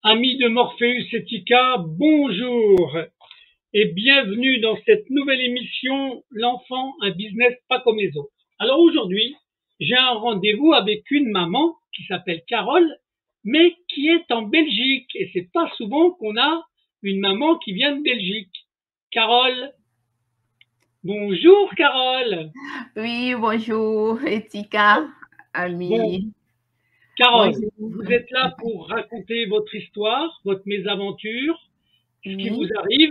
Amis de Morpheus Etica, bonjour et bienvenue dans cette nouvelle émission L'enfant, un business pas comme les autres. Alors aujourd'hui, j'ai un rendez-vous avec une maman qui s'appelle Carole, mais qui est en Belgique et c'est pas souvent qu'on a une maman qui vient de Belgique. Carole, bonjour Carole. Oui, bonjour, Etika, Bon, ami. Carole, Bonjour. vous êtes là pour raconter votre histoire, votre mésaventure, ce qui vous Oui. arrive.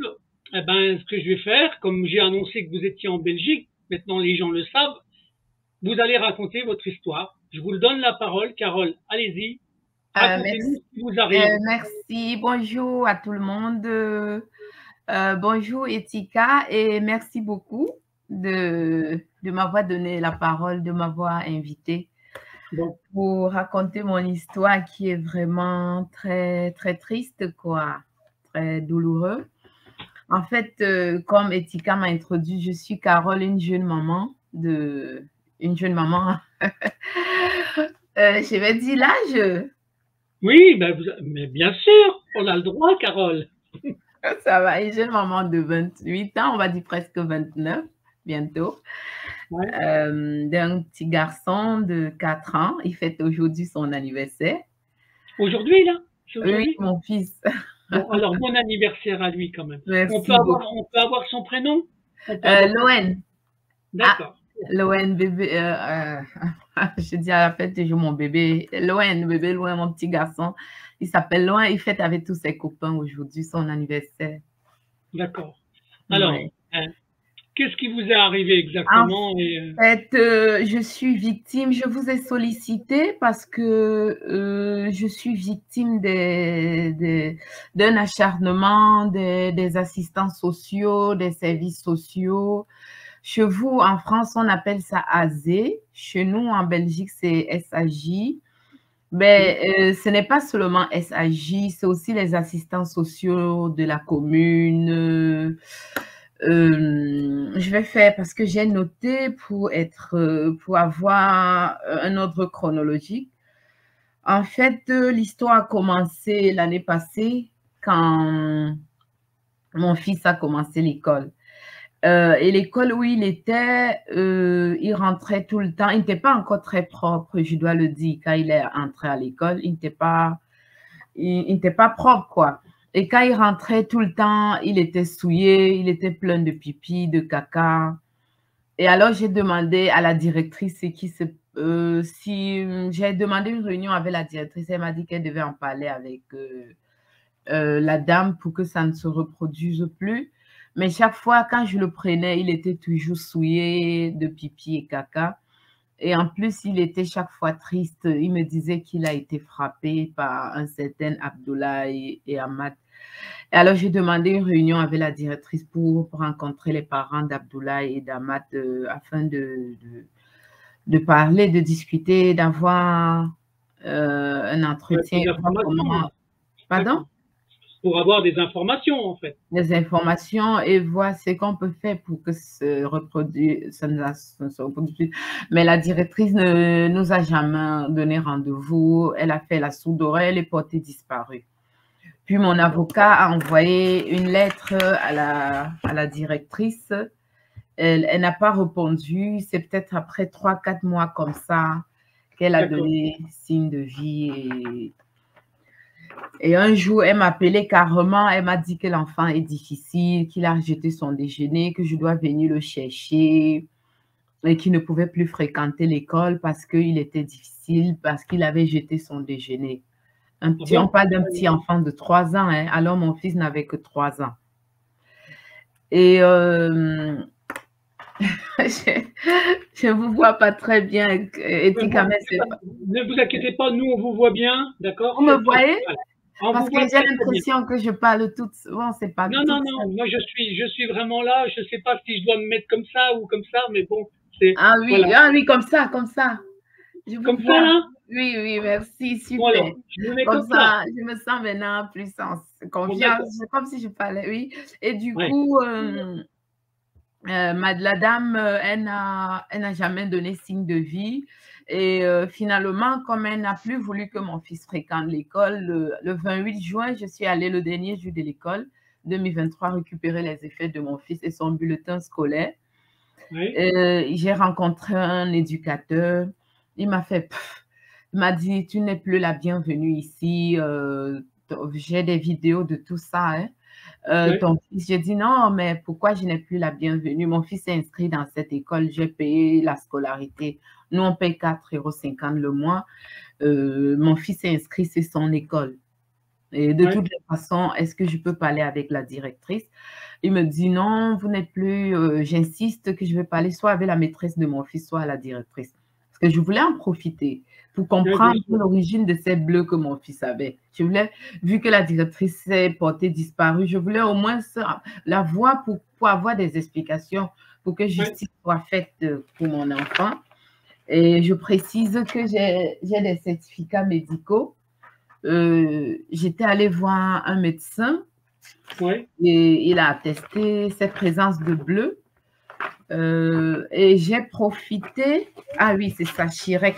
Eh ben, ce que je vais faire, comme j'ai annoncé que vous étiez en Belgique, maintenant les gens le savent, vous allez raconter votre histoire. Je vous donne la parole, Carole. Allez-y, racontez-nous Merci, ce qui vous arrive. merci. Bonjour à tout le monde. Bonjour, Etika, et merci beaucoup de m'avoir donné la parole, de m'avoir invité Bon, pour raconter mon histoire qui est vraiment très, très triste, quoi, très douloureux. En fait, comme Etika m'a introduit, je suis Carole, une jeune maman. Je vais dire l'âge. oui, ben mais bien sûr, on a le droit, Carole. Ça va, une jeune maman de 28 ans, on va dire presque 29 bientôt, Ouais. d'un petit garçon de 4 ans. Il fête aujourd'hui son anniversaire. Aujourd'hui, là, c'est Oui, aujourd'hui. mon fils. Bon, alors bon anniversaire à lui quand même. Merci beaucoup. On peut avoir son prénom. On peut avoir son prénom. Loen. Ah, D'accord. Loen, bébé. Je dis à la fête, je joue mon bébé. Loen, bébé Loen, mon petit garçon. Il s'appelle Loen. Il fête avec tous ses copains aujourd'hui son anniversaire. D'accord. Alors, Ouais. qu'est-ce qui vous est arrivé En exactement fait, je suis victime. Je vous ai sollicité parce que je suis victime d'un acharnement des assistants sociaux, des services sociaux. Chez vous, en France, on appelle ça AZ. Chez nous, en Belgique, c'est SAJ. Mais ce n'est pas seulement SAJ, c'est aussi les assistants sociaux de la commune. Je vais faire parce que j'ai noté pour avoir un ordre chronologique. En fait, l'histoire a commencé l'année passée quand mon fils a commencé l'école. Et l'école où il était, il rentrait tout le temps. Il n'était pas encore très propre, je dois le dire, quand il est entré à l'école. Il n'était pas propre, quoi. Et quand il rentrait tout le temps, il était souillé, il était plein de pipi, de caca. Et alors, j'ai demandé à la directrice si j'ai demandé une réunion avec la directrice. Elle m'a dit qu'elle devait en parler avec la dame pour que ça ne se reproduise plus. Mais chaque fois, quand je le prenais, il était toujours souillé de pipi et caca. Et en plus, il était chaque fois triste. Il me disait qu'il a été frappé par un certain Abdoulaye et Ahmad. Et alors, j'ai demandé une réunion avec la directrice pour rencontrer les parents d'Abdoulaye et d'Ahmad afin de parler, de discuter, d'avoir un entretien. des informations. Pardon? D'accord. Pour avoir des informations, en fait. Des informations et voir ce qu'on peut faire pour que ça ne se reproduise plus. Mais la directrice ne nous a jamais donné rendez-vous. Elle a fait la sourde oreille, elle est portée disparue. Puis mon avocat a envoyé une lettre à la directrice. Elle n'a pas répondu. C'est peut-être après 3-4 mois comme ça qu'elle a donné signe de vie. Et un jour, elle m'a appelé carrément. Elle m'a dit que l'enfant est difficile, qu'il a rejeté son déjeuner, que je dois venir le chercher et qu'il ne pouvait plus fréquenter l'école parce qu'il était difficile, parce qu'il avait jeté son déjeuner. On parle d'un petit enfant de 3 ans, hein, alors mon fils n'avait que 3 ans. Et je ne vous vois pas très bien, Etika. Ne vous inquiétez pas, nous on vous voit bien, d'accord? Vous me voyez? Parce que j'ai l'impression que je parle toute souvent, c'est pas Non, non, non, moi je suis vraiment là, je ne sais pas si je dois me mettre comme ça ou comme ça, mais bon, c'est... Ah oui, voilà. ah oui, comme ça, comme ça. Je vous Comme vois. ça, là? Oui, oui, merci, super. Bon alors, je me mets Comme ça, je me sens maintenant plus en confiance, bon, comme si je parlais, oui. Et du coup, La dame, elle n'a jamais donné signe de vie. Et finalement, comme elle n'a plus voulu que mon fils fréquente l'école, le 28 juin, je suis allée le dernier jour de l'école 2023 récupérer les effets de mon fils et son bulletin scolaire. Oui. J'ai rencontré un éducateur. Il m'a dit, tu n'es plus la bienvenue ici. J'ai des vidéos de tout ça. Hein. Oui. Ton fils, j'ai dit non, mais pourquoi je n'ai plus la bienvenue? Mon fils est inscrit dans cette école, j'ai payé la scolarité. Nous, on paye 4,50 € le mois. Mon fils est inscrit, c'est son école. Et de toutes les façons, est-ce que je peux parler avec la directrice? Il me dit non, vous n'êtes plus, j'insiste que je vais parler soit avec la maîtresse de mon fils, soit à la directrice. Parce que je voulais en profiter pour comprendre l'origine de ces bleus que mon fils avait. Je voulais, vu que la directrice s'est portée disparue, je voulais au moins la voir pour avoir des explications, pour que justice soit faite pour mon enfant. Et je précise que j'ai des certificats médicaux. J'étais allée voir un médecin et il a attesté cette présence de bleu. Et j'ai profité. Ah oui, c'est ça, Chirec.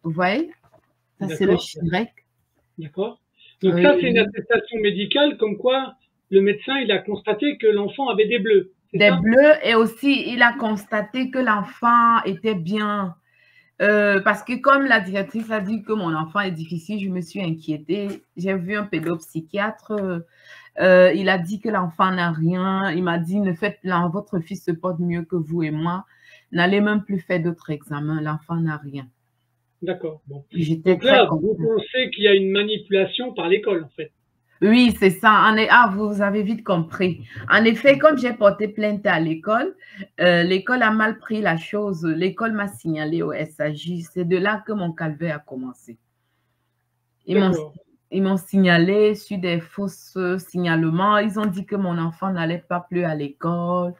Vous voyez? Ça, c'est le Chirec. D'accord. Donc, ça, c'est une attestation médicale comme quoi le médecin, il a constaté que l'enfant avait des bleus. Des bleus et aussi, il a constaté que l'enfant était bien. Parce que comme la directrice a dit que mon enfant est difficile, je me suis inquiétée. J'ai vu un pédopsychiatre. Il a dit que l'enfant n'a rien. Il m'a dit, ne faites pas, votre fils se porte mieux que vous et moi. N'allez même plus faire d'autres examens. L'enfant n'a rien. D'accord. Bon. Donc là, vous pensez qu'il y a une manipulation par l'école, en fait. Oui, c'est ça. Ah, vous avez vite compris. En effet, comme j'ai porté plainte à l'école, l'école a mal pris la chose. L'école m'a signalé au SAJ. C'est de là que mon calvaire a commencé. Ils m'ont signalé sur des fausses signalements. Ils ont dit que mon enfant n'allait pas plus à l'école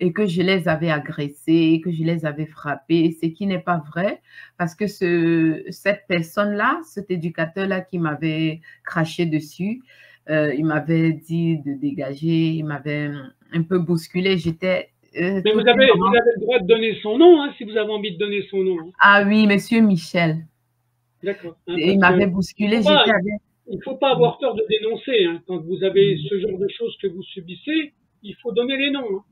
et que je les avais agressés, que je les avais frappés, ce qui n'est pas vrai parce que cette personne-là, cet éducateur-là qui m'avait craché dessus, il m'avait dit de dégager, il m'avait un peu bousculé. J'étais... Mais vous avez le droit de donner son nom, hein, si vous avez envie de donner son nom. Hein. Ah oui, monsieur Michel. D'accord. Hein, il m'avait bousculé. Il ne faut pas avoir peur de dénoncer. Hein. Quand vous avez ce genre de choses que vous subissez, il faut donner les noms. Hein.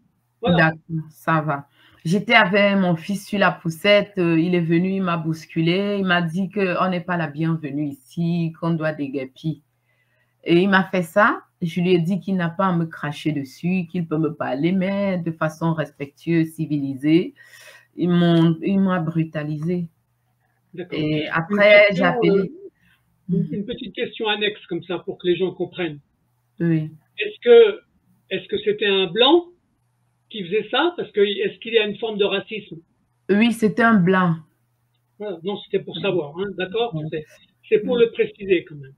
Voilà. D'accord, ça va. J'étais avec mon fils sur la poussette. Il est venu, il m'a bousculé. Il m'a dit qu'on n'est pas la bienvenue ici, qu'on doit déguerpir. Et il m'a fait ça. Je lui ai dit qu'il n'a pas à me cracher dessus, qu'il peut me parler, mais de façon respectueuse, civilisée. Il m'a brutalisé. Et après, j'ai appelé. Une petite question annexe comme ça pour que les gens comprennent. Oui. Est-ce que c'était un blanc qui faisait ça? Parce que est-ce qu'il y a une forme de racisme? Oui, c'était un blanc. Voilà. Non, c'était pour savoir, hein, d'accord? C'est pour le préciser quand même.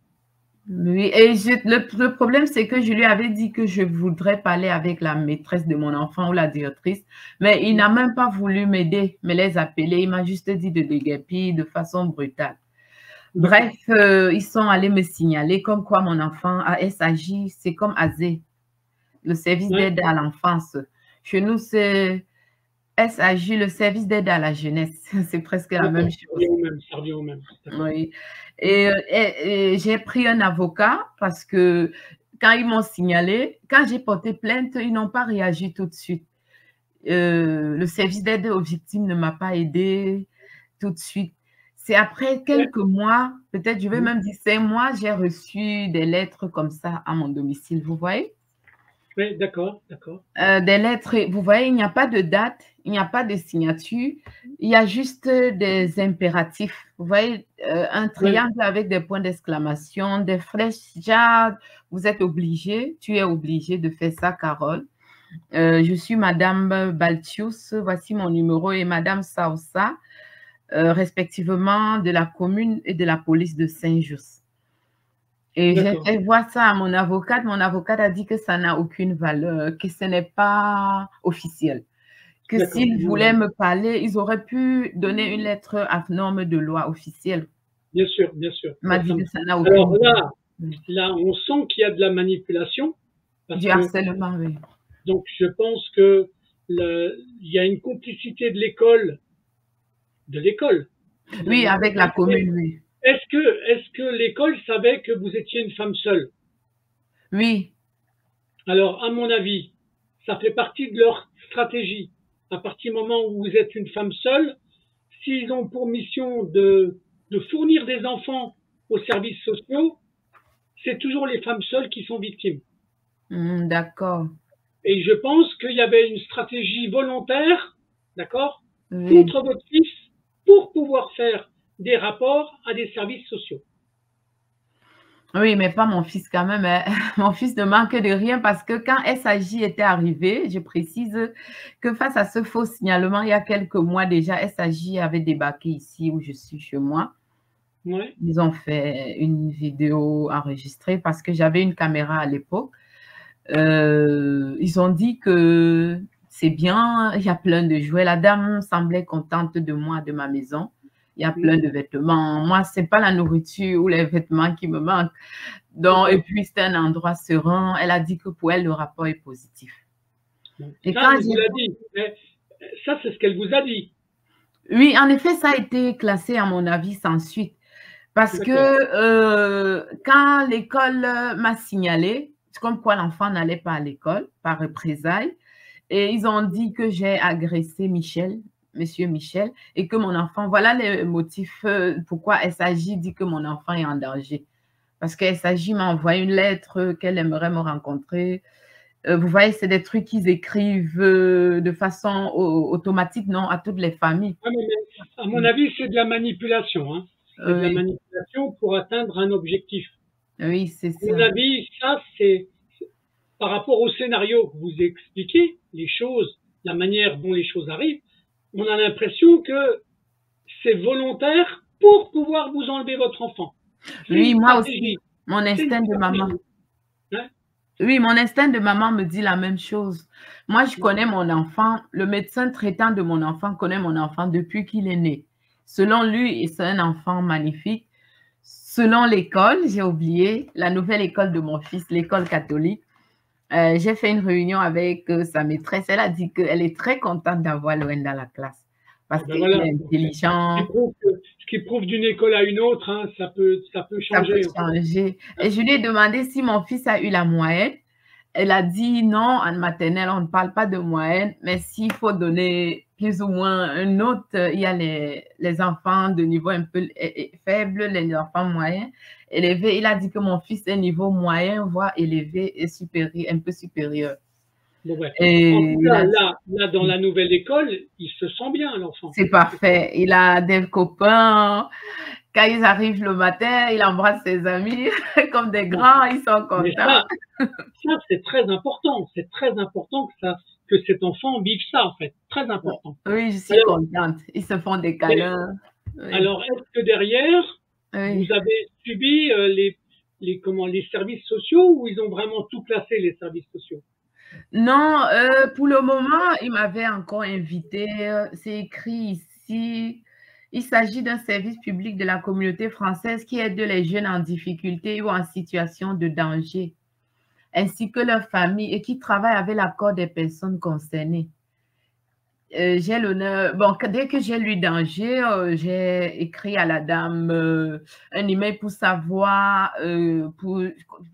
Oui, et le problème, c'est que je lui avais dit que je voudrais parler avec la maîtresse de mon enfant ou la directrice, mais il n'a même pas voulu m'aider, me les appeler. Il m'a juste dit de déguerpir de façon brutale. Bref, ils sont allés me signaler comme quoi mon enfant a SAJ, c'est comme AZ, le service d'aide à l'enfance. Chez nous, c'est SAJ, le service d'aide à la jeunesse. C'est presque la même chose. Ça revient au même. Oui. Et j'ai pris un avocat parce que quand ils m'ont signalé, quand j'ai porté plainte, ils n'ont pas réagi tout de suite. Le service d'aide aux victimes ne m'a pas aidé tout de suite. C'est après quelques mois, peut-être je vais même dire 5 mois, j'ai reçu des lettres comme ça à mon domicile, vous voyez? Oui, d'accord, d'accord. Des lettres, vous voyez, il n'y a pas de date, il n'y a pas de signature, il y a juste des impératifs. Vous voyez, un triangle avec des points d'exclamation, des flèches, genre, vous êtes obligé, tu es obligé de faire ça, Carole. Je suis Madame Baltius, voici mon numéro, et Madame Saoussa, respectivement de la commune et de la police de Saint-Just. Et j'ai fait voir ça à mon avocate. Mon avocate a dit que ça n'a aucune valeur, que ce n'est pas officiel. Que s'ils voulaient me parler, ils auraient pu donner une lettre à norme de loi officielle. Bien sûr, bien sûr. Il m'a dit que ça n'a aucune valeur. Alors là, on sent qu'il y a de la manipulation. Du harcèlement, oui. Donc, je pense que il y a une complicité de l'école, Oui, avec la commune, oui. Est-ce que l'école savait que vous étiez une femme seule? Oui, Alors, à mon avis, ça fait partie de leur stratégie. À partir du moment où vous êtes une femme seule, s'ils ont pour mission de fournir des enfants aux services sociaux, c'est toujours les femmes seules qui sont victimes. d'accord. Et je pense qu'il y avait une stratégie volontaire, d'accord, Oui. contre votre fils pour pouvoir faire des rapports à des services sociaux. Oui, mais pas mon fils quand même, hein. Mon fils ne manque de rien parce que quand SAJ était arrivé, je précise que face à ce faux signalement, il y a quelques mois déjà, SAJ avait débarqué ici où je suis chez moi. Ouais. Ils ont fait une vidéo enregistrée parce que j'avais une caméra à l'époque. Ils ont dit que c'est bien, il y a plein de jouets. La dame semblait contente de moi, de ma maison. Il y a plein de vêtements. Moi, c'est pas la nourriture ou les vêtements qui me manquent. Donc, et puis, c'est un endroit serein. Elle a dit que pour elle, le rapport est positif. Et ça, elle vous l'a dit. Ça, c'est ce qu'elle vous a dit. Oui, en effet, ça a été classé, à mon avis, sans suite. Parce que quand l'école m'a signalé, comme quoi l'enfant n'allait pas à l'école, par représailles, et ils ont dit que j'ai agressé Michel, monsieur Michel, et que mon enfant, voilà les motifs pourquoi SAJ dit que mon enfant est en danger. Parce que SAJ m'a envoyé une lettre qu'elle aimerait me rencontrer. Vous voyez, c'est des trucs qu'ils écrivent de façon automatique, non, à toutes les familles. Ah, mais à mon avis, c'est de la manipulation. Hein. C'est de la manipulation pour atteindre un objectif. Oui, c'est ça. À mon avis, ça, c'est par rapport au scénario que vous expliquez, les choses, la manière dont les choses arrivent, on a l'impression que c'est volontaire pour pouvoir vous enlever votre enfant. Oui, moi aussi, mon instinct de maman. Hein? Oui, mon instinct de maman me dit la même chose. Moi, je connais mon enfant. Le médecin traitant de mon enfant connaît mon enfant depuis qu'il est né. Selon lui, c'est un enfant magnifique. Selon l'école, j'ai oublié, la nouvelle école de mon fils, l'école catholique, j'ai fait une réunion avec sa maîtresse. Elle a dit qu'elle est très contente d'avoir Loen dans la classe parce qu'il est intelligent. Ce qui prouve d'une école à une autre, hein, ça peut changer. Ça peut changer. Et je lui ai demandé si mon fils a eu la moyenne. Elle a dit non, en maternelle, on ne parle pas de moyenne, mais s'il faut donner plus ou moins une note, il y a les enfants de niveau un peu faible, les enfants moyens, élevés. Il a dit que mon fils est niveau moyen, voire élevé et supérieur, un peu supérieur. Bon, ouais. En tout cas, là, dans la nouvelle école, il se sent bien, l'enfant. C'est parfait. Il a des copains. Quand ils arrivent le matin, il embrasse ses amis comme des grands, ils sont contents. Ça c'est très important. C'est très important que cet enfant vive ça, en fait. Très important. Oui, je suis contente. Ils se font des câlins. Oui. Alors, est-ce que derrière, vous avez subi les services sociaux ou ils ont vraiment tout classé, les services sociaux? Non, pour le moment, il m'avait encore invité. C'est écrit ici. Il s'agit d'un service public de la communauté française qui aide les jeunes en difficulté ou en situation de danger, ainsi que leurs familles, et qui travaille avec l'accord des personnes concernées. J'ai l'honneur, bon, dès que j'ai lu danger, j'ai écrit à la dame un email pour savoir, pour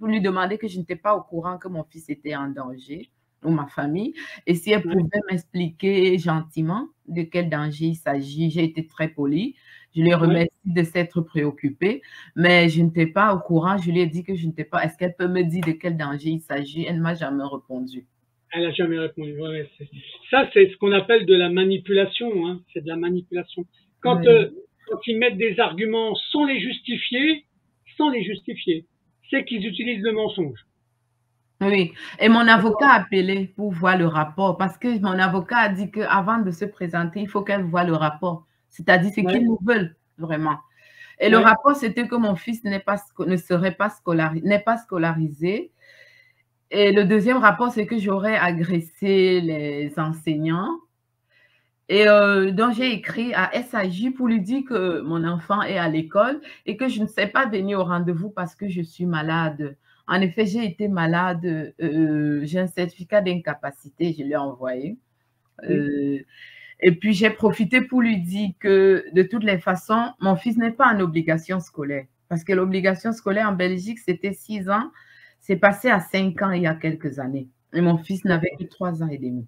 lui demander que je n'étais pas au courant que mon fils était en danger, ou ma famille, et si elle pouvait m'expliquer gentiment de quel danger il s'agit. J'ai été très polie. Je lui remercie de s'être préoccupée, mais je n'étais pas au courant. Je lui ai dit que je n'étais pas. Est-ce qu'elle peut me dire de quel danger il s'agit? Elle ne m'a jamais répondu. Elle n'a jamais répondu. Ouais, ça, c'est ce qu'on appelle de la manipulation. Hein. C'est de la manipulation. Quand ils mettent des arguments sans les justifier, c'est qu'ils utilisent le mensonge. Oui, et mon avocat a appelé pour voir le rapport parce que mon avocat a dit qu'avant de se présenter, il faut qu'elle voie le rapport. C'est-à-dire ce qu'ils nous veulent vraiment. Et le rapport, c'était que mon fils n'est pas scolarisé. Et le deuxième rapport, c'est que j'aurais agressé les enseignants. Et donc, j'ai écrit à SAJ pour lui dire que mon enfant est à l'école et que je ne sais pas venir au rendez-vous parce que je suis malade. En effet, j'ai été malade. J'ai un certificat d'incapacité, je l'ai envoyé. Et puis, j'ai profité pour lui dire que, de toutes les façons, mon fils n'est pas en obligation scolaire. Parce que l'obligation scolaire en Belgique, c'était 6 ans. C'est passé à 5 ans il y a quelques années. Et mon fils n'avait que 3 ans et demi.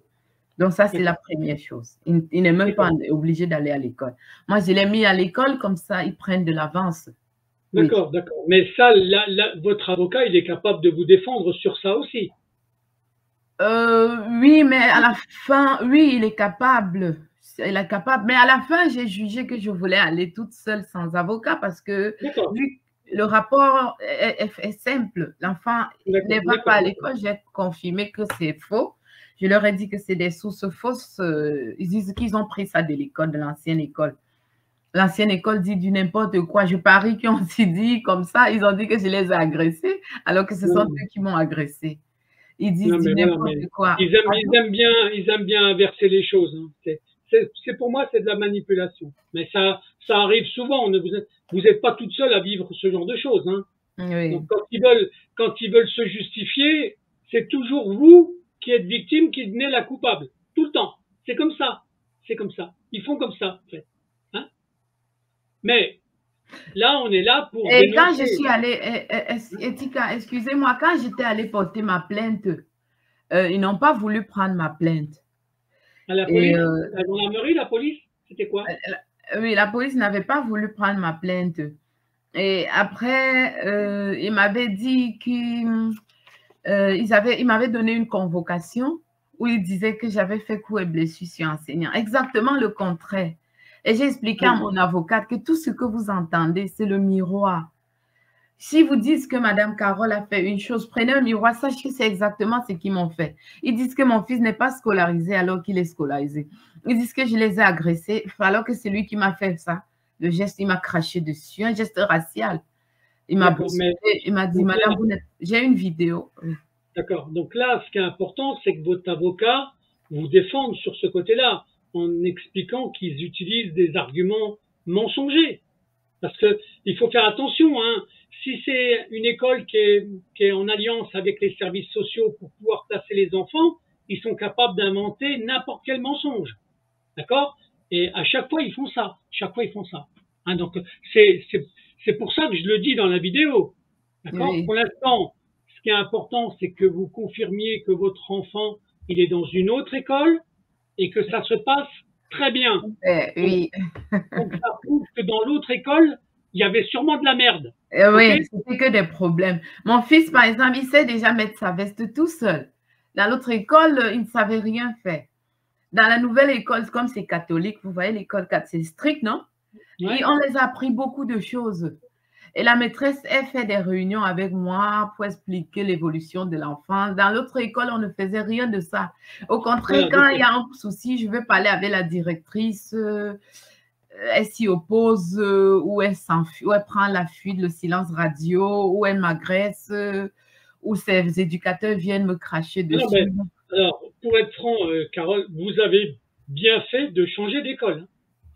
Donc, ça, c'est la première chose. Il n'est même pas obligé d'aller à l'école. Moi, je l'ai mis à l'école, comme ça, ils prennent de l'avance. D'accord, d'accord. Mais ça, votre avocat, il est capable de vous défendre sur ça aussi. Oui, mais à la fin, oui, il est capable. Il est capable. Mais à la fin, j'ai jugé que je voulais aller toute seule sans avocat parce que vu le rapport est simple, l'enfant ne va pas à l'école, j'ai confirmé que c'est faux. Je leur ai dit que c'est des sources fausses. Ils disent qu'ils ont pris ça de l'école, de l'ancienne école. L'ancienne école dit du n'importe quoi. Je parie qu'ils ont dit comme ça. Ils ont dit que je les ai agressés, alors que ce sont eux qui m'ont agressé. Ils disent du n'importe quoi. Ils aiment bien inverser les choses. Hein. C'est pour moi, c'est de la manipulation. Mais ça arrive souvent. Vous n'êtes pas toute seule à vivre ce genre de choses. Hein. Oui. Donc, quand ils veulent se justifier, c'est toujours vous qui êtes victime qui devenez la coupable. Tout le temps. C'est comme ça. C'est comme ça. Ils font comme ça, en fait. Hein. Mais là, on est là pour. Et quand je suis allée, Etika, excusez-moi, quand j'étais allée porter ma plainte, ils n'ont pas voulu prendre ma plainte. À la police, la gendarmerie, la police, c'était quoi? Oui, la police n'avait pas voulu prendre ma plainte. Et après, ils m'avaient dit qu'ils m'avaient donné une convocation où ils disaient que j'avais fait coup et blessure sur enseignant. Exactement le contraire. Et j'ai expliqué à mon avocate que tout ce que vous entendez, c'est le miroir. Si vous dites que Madame Carole a fait une chose, prenez un miroir, sachez que c'est exactement ce qu'ils m'ont fait. Ils disent que mon fils n'est pas scolarisé alors qu'il est scolarisé. Ils disent que je les ai agressés alors que c'est lui qui m'a fait ça. Le geste, il m'a craché dessus, un geste racial. Il m'a bousculé, il m'a dit, Madame, j'ai une vidéo. D'accord. Donc là, ce qui est important, c'est que votre avocat vous défende sur ce côté-là, en expliquant qu'ils utilisent des arguments mensongers. Parce que il faut faire attention, hein. Si c'est une école qui est en alliance avec les services sociaux pour pouvoir placer les enfants, ils sont capables d'inventer n'importe quel mensonge. D'accord? Et à chaque fois, ils font ça. Chaque fois, ils font ça. Hein, donc, c'est pour ça que je le dis dans la vidéo. D'accord? Oui. Pour l'instant, ce qui est important, c'est que vous confirmiez que votre enfant, il est dans une autre école et que ça se passe très bien. Oui. Donc, ça prouve que dans l'autre école, il y avait sûrement de la merde. Oui, okay? C'était que des problèmes. Mon fils, par exemple, il sait déjà mettre sa veste tout seul. Dans l'autre école, il ne savait rien faire. Dans la nouvelle école, comme c'est catholique, vous voyez, l'école, c'est strict, non? Ouais. Et on les a appris beaucoup de choses. Et la maîtresse, elle fait des réunions avec moi pour expliquer l'évolution de l'enfant. Dans l'autre école, on ne faisait rien de ça. Au contraire, quand il y a un souci, je veux parler avec la directrice. Elle s'y oppose, ou elle s'enfuit, ou elle prend la fuite, le silence radio, ou elle m'agresse, ou ses éducateurs viennent me cracher dessus. Non, mais, alors, pour être franc, Carole, vous avez bien fait de changer d'école. Hein.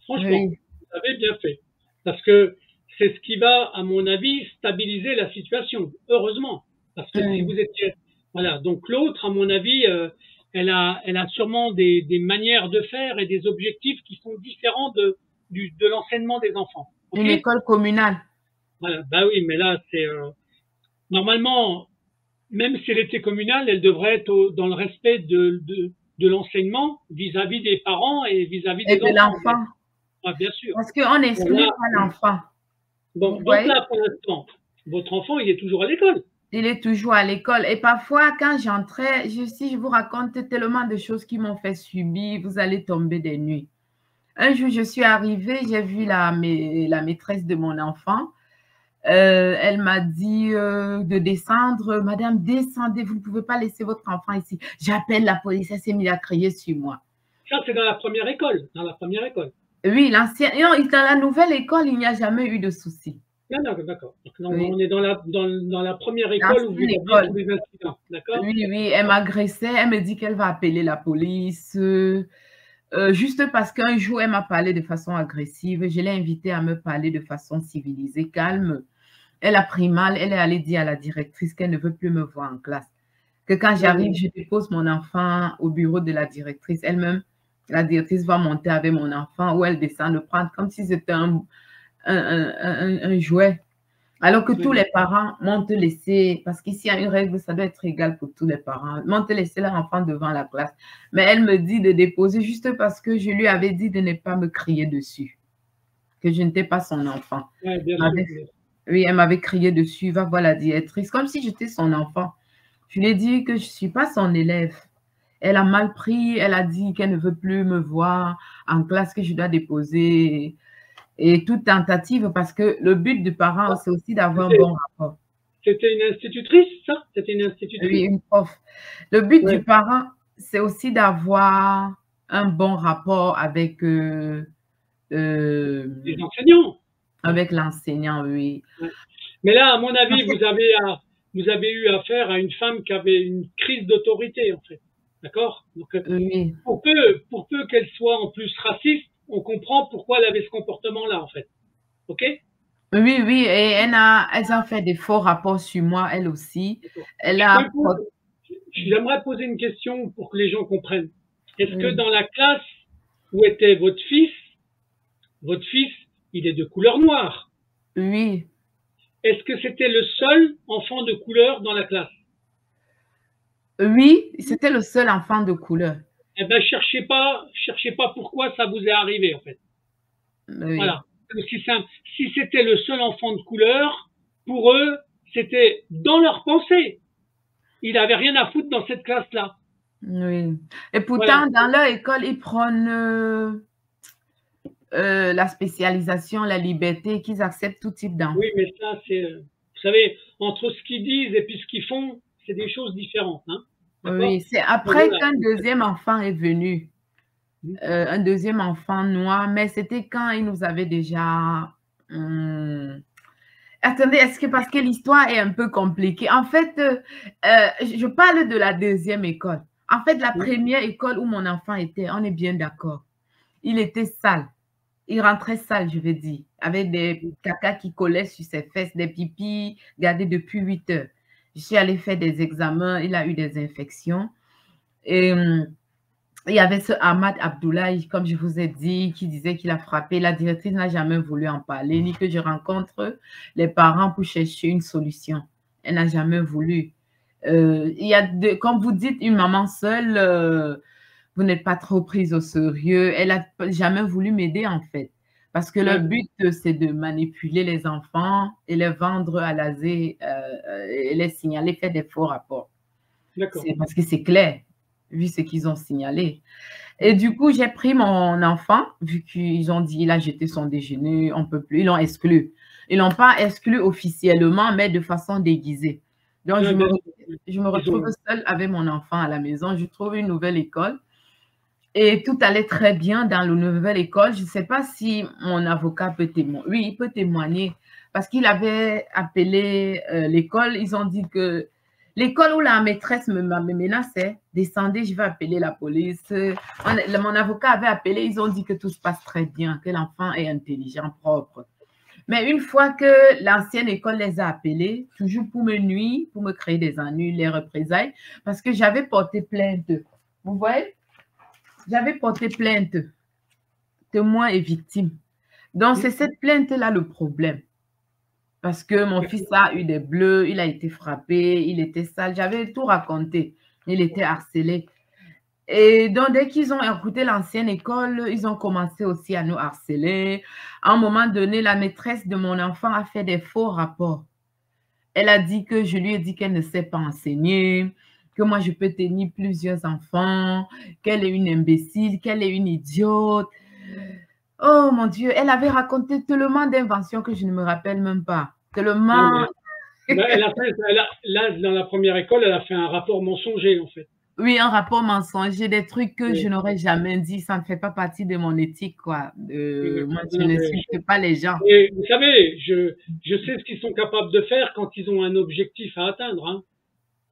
Franchement, oui. Vous avez bien fait. Parce que c'est ce qui va, à mon avis, stabiliser la situation. Heureusement. Parce que si vous étiez... Voilà. Donc l'autre, à mon avis, elle a sûrement des manières de faire et des objectifs qui sont différents de l'enseignement des enfants. Okay? Une école communale. Voilà, bah oui, mais là, c'est normalement, même si elle était communale, elle devrait être dans le respect de l'enseignement vis-à-vis des parents et vis-à-vis des enfants. Et de l'enfant. Ah, bien sûr. Parce qu'on n'exclut pas l'enfant. Donc là, pour l'instant, votre enfant, il est toujours à l'école. Il est toujours à l'école. Et parfois, quand j'entrais, si je vous raconte tellement de choses qui m'ont fait subir, vous allez tomber des nuits. Un jour, je suis arrivée, j'ai vu la maîtresse de mon enfant. Elle m'a dit de descendre. Madame, descendez, vous ne pouvez pas laisser votre enfant ici. J'appelle la police, elle s'est mise à crier sur moi. Ça, c'est dans la première école. Dans la première école. Oui, l'ancienne. Dans la nouvelle école, il n'y a jamais eu de souci. D'accord. Oui. On est dans la première école où vous avez tous les incidents. D'accord? Oui, elle m'agressait. Elle me dit qu'elle va appeler la police. Juste parce qu'un jour, elle m'a parlé de façon agressive. Je l'ai invitée à me parler de façon civilisée, calme. Elle a pris mal, elle est allée dire à la directrice qu'elle ne veut plus me voir en classe. Que quand j'arrive, je dépose mon enfant au bureau de la directrice. Elle-même, la directrice va monter avec mon enfant ou elle descend le prendre comme si c'était un jouet. Alors que tous les parents m'ont te laissé, parce qu'ici, il y a une règle, ça doit être égal pour tous les parents, m'ont te laissé leur enfant devant la classe. Mais elle me dit de déposer juste parce que je lui avais dit de ne pas me crier dessus, que je n'étais pas son enfant. Ouais, bien sûr. Oui, elle m'avait crié dessus, va voir la directrice, comme si j'étais son enfant. Je lui ai dit que je ne suis pas son élève. Elle a mal pris, elle a dit qu'elle ne veut plus me voir en classe, que je dois déposer et toute tentative, parce que le but du parent, c'est aussi d'avoir un bon rapport. C'était une institutrice, ça? C'était une institutrice? Oui, une prof. Le but du parent, c'est aussi d'avoir un bon rapport avec les enseignants. Avec l'enseignant, oui. Ouais. Mais là, à mon avis, vous avez eu affaire à une femme qui avait une crise d'autorité, en fait. D'accord? Donc, oui. Pour peu qu'elle soit en plus raciste, on comprend pourquoi elle avait ce comportement-là, en fait. OK? Oui, oui, et elles ont fait des faux rapports sur moi, elle aussi. J'aimerais poser une question pour que les gens comprennent. Est-ce que dans la classe où était votre fils, il est de couleur noire? Oui. Est-ce que c'était le seul enfant de couleur dans la classe? Oui, c'était le seul enfant de couleur. Eh bien, cherchez pas pourquoi ça vous est arrivé, en fait. Oui. Voilà. Si c'était le seul enfant de couleur, pour eux, c'était dans leur pensée. Il n'avait rien à foutre dans cette classe-là. Oui. Et pourtant, dans leur école, ils prennent la spécialisation, la liberté, qu'ils acceptent tout type d'enfant. Oui, mais ça, c'est, vous savez, entre ce qu'ils disent et puis ce qu'ils font, c'est des choses différentes. Hein. Oui, c'est après qu'un deuxième enfant est venu. Un deuxième enfant noir, mais c'était quand il nous avait déjà... Attendez, parce que l'histoire est un peu compliquée. En fait, je parle de la deuxième école. En fait, la première école où mon enfant était, on est bien d'accord. Il était sale. Il rentrait sale, je veux dire, avec des caca qui collaient sur ses fesses, des pipis gardés depuis 8 heures. Je suis allée faire des examens, il a eu des infections. Et il y avait ce Ahmad Abdoulaye, comme je vous ai dit, qui disait qu'il a frappé. La directrice n'a jamais voulu en parler, ni que je rencontre les parents pour chercher une solution. Elle n'a jamais voulu. Il y a comme vous dites, une maman seule, vous n'êtes pas trop prise au sérieux. Elle n'a jamais voulu m'aider, en fait. Parce que le but, c'est de manipuler les enfants et les vendre à l'ASE, et les signaler, faire des faux rapports. C'est parce que c'est clair, vu ce qu'ils ont signalé. Et du coup, j'ai pris mon enfant, vu qu'ils ont dit, il a jeté son déjeuner, on ne peut plus, ils l'ont exclu. Ils ne l'ont pas exclu officiellement, mais de façon déguisée. Donc, je me retrouve seule avec mon enfant à la maison. Je trouve une nouvelle école. Et tout allait très bien dans la nouvelle école. Je ne sais pas si mon avocat peut témoigner. Oui, il peut témoigner. Parce qu'il avait appelé l'école. Ils ont dit que l'école où la maîtresse me menaçait, descendez, je vais appeler la police. Mon avocat avait appelé. Ils ont dit que tout se passe très bien, que l'enfant est intelligent, propre. Mais une fois que l'ancienne école les a appelés, toujours pour me nuire, pour me créer des ennuis, les représailles, parce que j'avais porté plainte. Vous voyez? J'avais porté plainte, témoin et victime. Donc, c'est cette plainte-là le problème. Parce que mon fils a eu des bleus, il a été frappé, il était sale. J'avais tout raconté. Il était harcelé. Et donc, dès qu'ils ont écouté l'ancienne école, ils ont commencé aussi à nous harceler. À un moment donné, la maîtresse de mon enfant a fait des faux rapports. Elle a dit que je lui ai dit qu'elle ne sait pas enseigner, que moi, je peux tenir plusieurs enfants, qu'elle est une imbécile, qu'elle est une idiote. Oh mon Dieu, elle avait raconté tellement d'inventions que je ne me rappelle même pas. Tellement. Là, dans la première école, elle a fait un rapport mensonger, en fait. Oui, un rapport mensonger, des trucs que je n'aurais jamais dit. Ça ne fait pas partie de mon éthique, quoi. Moi, je n'insulte pas les gens. Et vous savez, je sais ce qu'ils sont capables de faire quand ils ont un objectif à atteindre. Hein.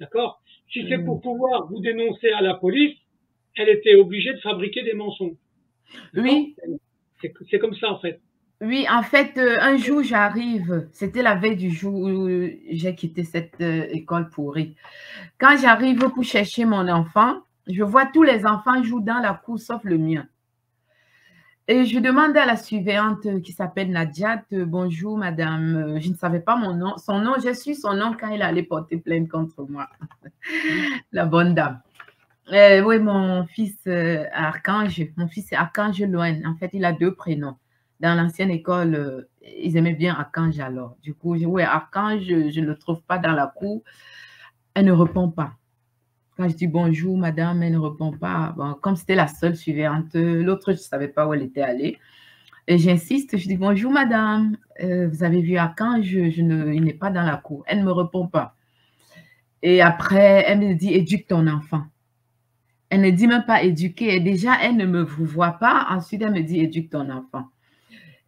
D'accord? Si c'est pour pouvoir vous dénoncer à la police, elle était obligée de fabriquer des mensonges. Oui. C'est comme ça, en fait. Oui, en fait, un jour, j'arrive, c'était la veille du jour où j'ai quitté cette école pourrie. Quand j'arrive pour chercher mon enfant, je vois tous les enfants jouent dans la cour sauf le mien. Et je demande à la suivante qui s'appelle Nadiat, bonjour madame, je ne savais pas mon nom, son nom, j'ai su son nom quand il allait porter plainte contre moi, la bonne dame. Oui, mon fils Archange, mon fils est Archange Loen. En fait, il a 2 prénoms. Dans l'ancienne école, ils aimaient bien Archange alors. Du coup, oui, Archange, je ne le trouve pas dans la cour. Elle ne répond pas. Quand je dis bonjour, madame, elle ne répond pas. Bon, comme c'était la seule suivante, l'autre, je ne savais pas où elle était allée. Et j'insiste, je dis bonjour, madame. Vous avez vu Archange, il n'est pas dans la cour. Elle ne me répond pas. Et après, elle me dit éduque ton enfant. Elle ne dit même pas éduquer. Et déjà, elle ne me voit pas. Ensuite, elle me dit éduque ton enfant.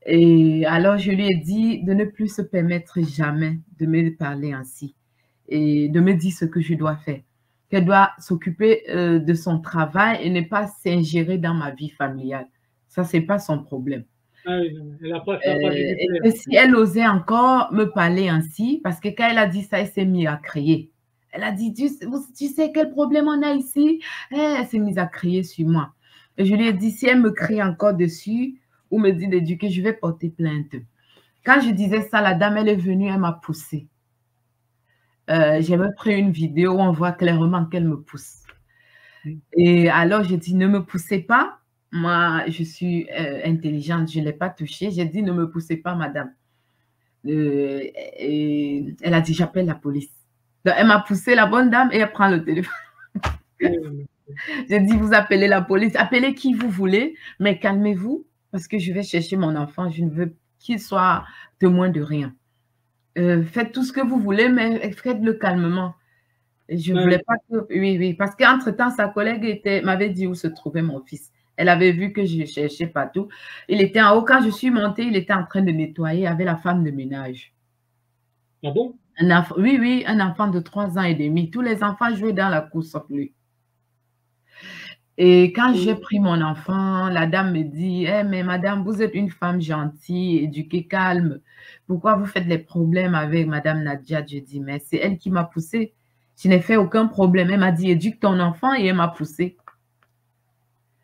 Et alors, je lui ai dit de ne plus se permettre jamais de me parler ainsi et de me dire ce que je dois faire. Qu'elle doit s'occuper de son travail et ne pas s'ingérer dans ma vie familiale. Ça, ce n'est pas son problème. Ah oui, elle n'a pas, ça n'a pas dû lui Et plaire. que si elle osait encore me parler ainsi, parce que quand elle a dit ça, elle s'est mise à crier. Elle a dit, tu sais quel problème on a ici? Elle s'est mise à crier sur moi. Et je lui ai dit, si elle me crie encore dessus ou me dit d'éduquer, je vais porter plainte. Quand je disais ça, la dame, elle est venue, elle m'a poussée. J'ai même pris une vidéo où on voit clairement qu'elle me pousse. Et alors, j'ai dit, ne me poussez pas. Moi, je suis intelligente, je ne l'ai pas touchée. J'ai dit, ne me poussez pas, madame. Et elle a dit, j'appelle la police. Donc, elle m'a poussé, la bonne dame, et elle prend le téléphone. J'ai dit, vous appelez la police, appelez qui vous voulez, mais calmez-vous, parce que je vais chercher mon enfant. Je ne veux qu'il soit témoin de rien. Faites tout ce que vous voulez, mais faites-le calmement. Et je ne voulais pas que… Oui, parce qu'entre-temps, sa collègue m'avait dit où se trouvait mon fils. Elle avait vu que je cherchais partout. Il était en haut. Quand je suis montée, il était en train de nettoyer avec la femme de ménage. Ah bon? Oui, un enfant de 3 ans et demi. Tous les enfants jouaient dans la cour sauf lui. Et quand j'ai pris mon enfant, la dame me dit, mais madame, vous êtes une femme gentille, éduquée, calme. Pourquoi vous faites les problèmes avec madame Nadia? Je dis, mais c'est elle qui m'a poussée. Je n'ai fait aucun problème. Elle m'a dit, éduque ton enfant et elle m'a poussée.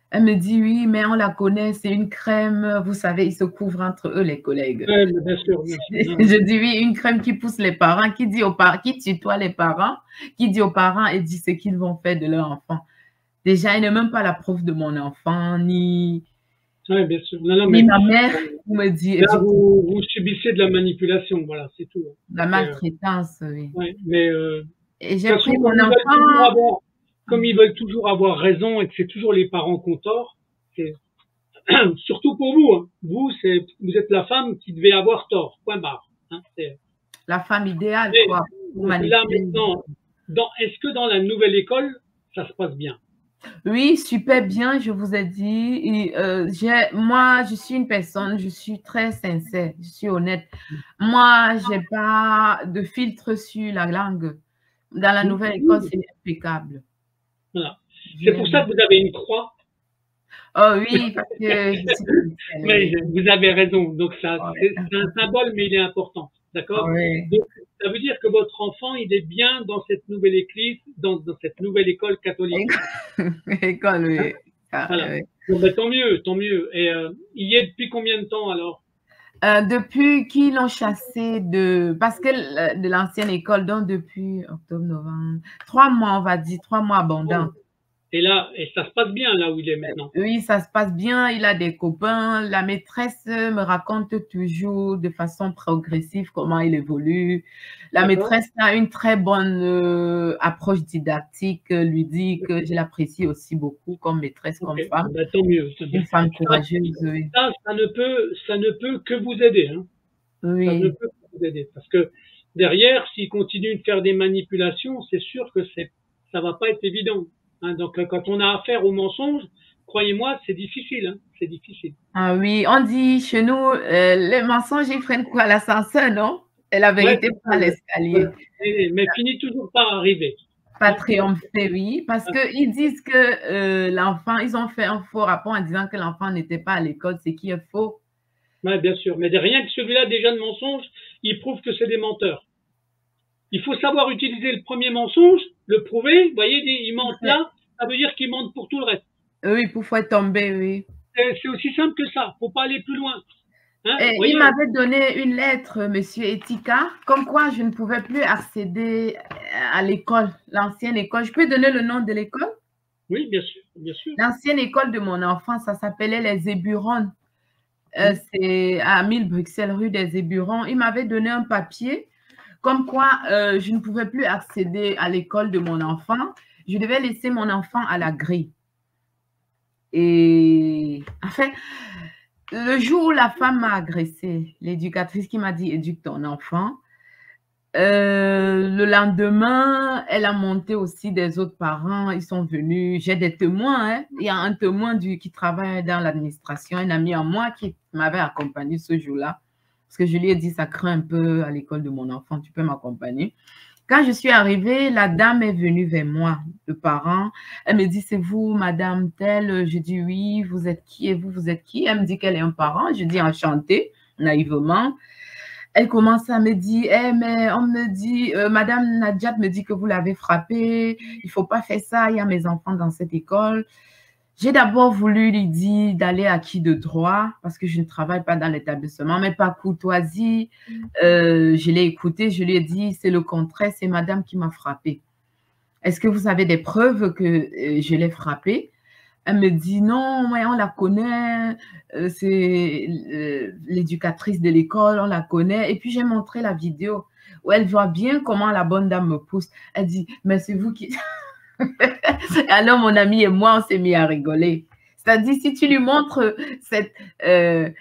Elle me dit, oui, mais on la connaît, c'est une crème. Vous savez, ils se couvrent entre eux, les collègues. Oui, bien sûr. Je dis, oui, une crème qui pousse les parents, qui tutoie les parents, qui dit aux parents et dit ce qu'ils vont faire de leur enfant. Déjà, elle n'est même pas la prof de mon enfant, ni… Oui, bien sûr. Non, ni ma mère me dit… Là, vous subissez de la manipulation, voilà, c'est tout. La maltraitance, oui. Ouais, mais et j'ai pris mon enfant… Comme ils veulent toujours avoir raison et que c'est toujours les parents qui ont tort, surtout pour vous, hein. Vous êtes la femme qui devait avoir tort, point barre. Hein, la femme idéale, quoi. Là, maintenant, est-ce que dans la nouvelle école, ça se passe bien? Oui, super bien, je vous ai dit. Et, moi, je suis une personne, je suis très sincère, je suis honnête. Moi, je n'ai pas de filtre sur la langue. Dans la nouvelle école, c'est impeccable. Voilà. C'est pour ça que vous avez une croix. Oh oui, parce que je suis… Mais vous avez raison. Donc, c'est un symbole, mais il est important. D'accord? Oui. Donc, ça veut dire que votre enfant, il est bien dans cette nouvelle église, dans cette nouvelle école catholique. École, oui. Voilà. Oui. Donc, ben, tant mieux, tant mieux. Et il y est depuis combien de temps alors? Depuis qu'ils l'ont chassé parce que de l'ancienne école, donc depuis octobre, novembre, 3 mois, on va dire, 3 mois abondants. Et là, ça se passe bien là où il est maintenant? Oui, ça se passe bien. Il a des copains. La maîtresse me raconte toujours de façon progressive comment il évolue. La maîtresse a une très bonne approche didactique, lui dit que je l'apprécie aussi beaucoup comme maîtresse, comme femme. Ben, tant mieux. Une femme courageuse. Oui. Ça ne peut que vous aider. Hein. Oui. Ça ne peut que vous aider. Parce que derrière, s'il continue de faire des manipulations, c'est sûr que ça va pas être évident. Hein, donc, quand on a affaire aux mensonges, croyez-moi, c'est difficile. Hein, c'est difficile. Ah oui, on dit chez nous, les mensonges, ils prennent quoi? L'ascenseur, non? Et la vérité par l'escalier. Mais finit toujours par arriver. Pas triompher, oui. Parce qu'ils disent que l'enfant, ils ont fait un faux rapport en disant que l'enfant n'était pas à l'école, ce qui est faux. Ouais, bien sûr. Mais rien que celui-là, déjà de mensonge, il prouve que c'est des menteurs. Il faut savoir utiliser le premier mensonge, le prouver. Vous voyez, il mente là, ça veut dire qu'il mente pour tout le reste. Oui, pour faire tomber, oui. C'est aussi simple que ça. Faut pas aller plus loin. Hein, Et il voyez, m'avait donné une lettre, Monsieur Etika, comme quoi je ne pouvais plus accéder à l'école, l'ancienne école. Je peux donner le nom de l'école? oui, bien sûr, bien sûr. L'ancienne école de mon enfance, ça s'appelait les Éburonnes. C'est à 1000 Bruxelles, rue des Éburons. Il m'avait donné un papier comme quoi je ne pouvais plus accéder à l'école de mon enfant. Je devais laisser mon enfant à la grille. Et en fait, le jour où la femme m'a agressé, l'éducatrice qui m'a dit éduque ton enfant, le lendemain, elle a monté aussi des autres parents, ils sont venus, j'ai des témoins, hein. Il y a un témoin qui travaille dans l'administration, un ami à moi qui m'avait accompagné ce jour-là, parce que je lui ai dit, ça craint un peu à l'école de mon enfant, tu peux m'accompagner. Quand je suis arrivée, la dame est venue vers moi, le parent. Elle me dit, c'est vous, madame telle? Je dis, oui, vous êtes qui? Et vous, vous êtes qui? Elle me dit qu'elle est un parent. Je dis, enchantée, naïvement. Elle commence à me dire, mais on me dit, madame Nadjat me dit que vous l'avez frappé. Il ne faut pas faire ça, il y a mes enfants dans cette école. J'ai d'abord voulu lui dire d'aller à qui de droit parce que je ne travaille pas dans l'établissement, mais par courtoisie, je l'ai écouté, je lui ai dit c'est le contraire, c'est madame qui m'a frappé. Est-ce que vous avez des preuves que je l'ai frappée? Elle me dit non, mais on la connaît, c'est l'éducatrice de l'école, on la connaît. Et puis j'ai montré la vidéo où elle voit bien comment la bonne dame me pousse. Elle dit mais c'est vous qui... Alors, mon ami et moi, on s'est mis à rigoler. C'est-à-dire, si tu lui montres ce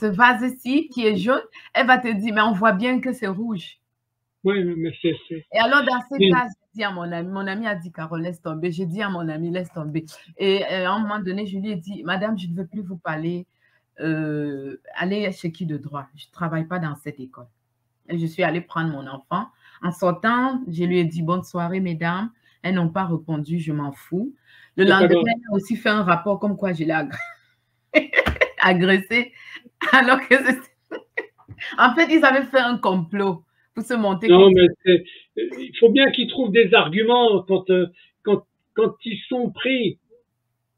vase-ci qui est jaune, elle va te dire, mais on voit bien que c'est rouge. Oui, mais c'est... Et alors, dans ce cas, j'ai dit à mon ami a dit, Carole, laisse tomber. J'ai dit à mon ami, laisse tomber. Et à un moment donné, je lui ai dit, madame, je ne veux plus vous parler. Allez chez qui de droit? Je ne travaille pas dans cette école. Et je suis allée prendre mon enfant. En sortant, je lui ai dit bonne soirée, mesdames. Elles n'ont pas répondu, je m'en fous. Le lendemain, elle a aussi fait un rapport comme quoi je l'ai agressé. Alors que en fait, ils avaient fait un complot pour se monter. Non, mais il faut bien qu'ils trouvent des arguments quand ils sont pris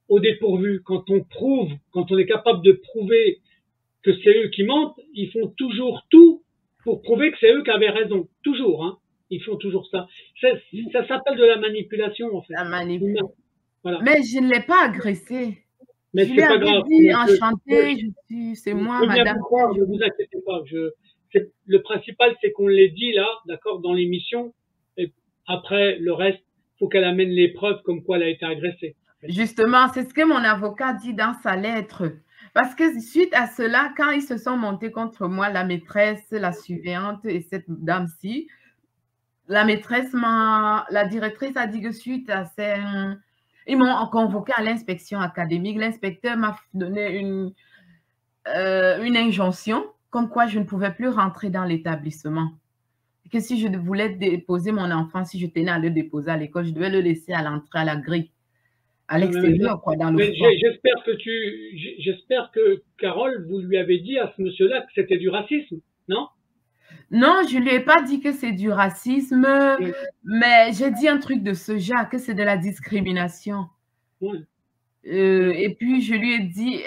au dépourvu. Quand on est capable de prouver que c'est eux qui mentent, ils font toujours tout pour prouver que c'est eux qui avaient raison. Toujours, hein. Ils font toujours ça. Ça s'appelle de la manipulation, en fait. La manipulation. Voilà. Mais je ne l'ai pas agressé. Mais je lui pas grave. Dit, enchantée, c'est moi, madame. Ne vous inquiétez pas. Le principal, c'est qu'on l'ait dit là, d'accord, dans l'émission. Et après, le reste, il faut qu'elle amène les preuves comme quoi elle a été agressée. Justement, c'est ce que mon avocat dit dans sa lettre. Parce que suite à cela, quand ils se sont montés contre moi, la maîtresse, la surveillante et cette dame-ci, la directrice a dit que suite à ces... Ils m'ont convoqué à l'inspection académique. L'inspecteur m'a donné une injonction comme quoi je ne pouvais plus rentrer dans l'établissement. Que si je voulais déposer mon enfant, si je tenais à le déposer à l'école, je devais le laisser à l'entrée, à la grille. À l'extérieur, quoi, dans le froid. J'espère que Carole, vous lui avez dit à ce monsieur-là que c'était du racisme, non? Non, je lui ai pas dit que c'est du racisme, oui. Mais j'ai dit un truc de ce genre, que c'est de la discrimination. Oui. Et puis, je lui ai dit,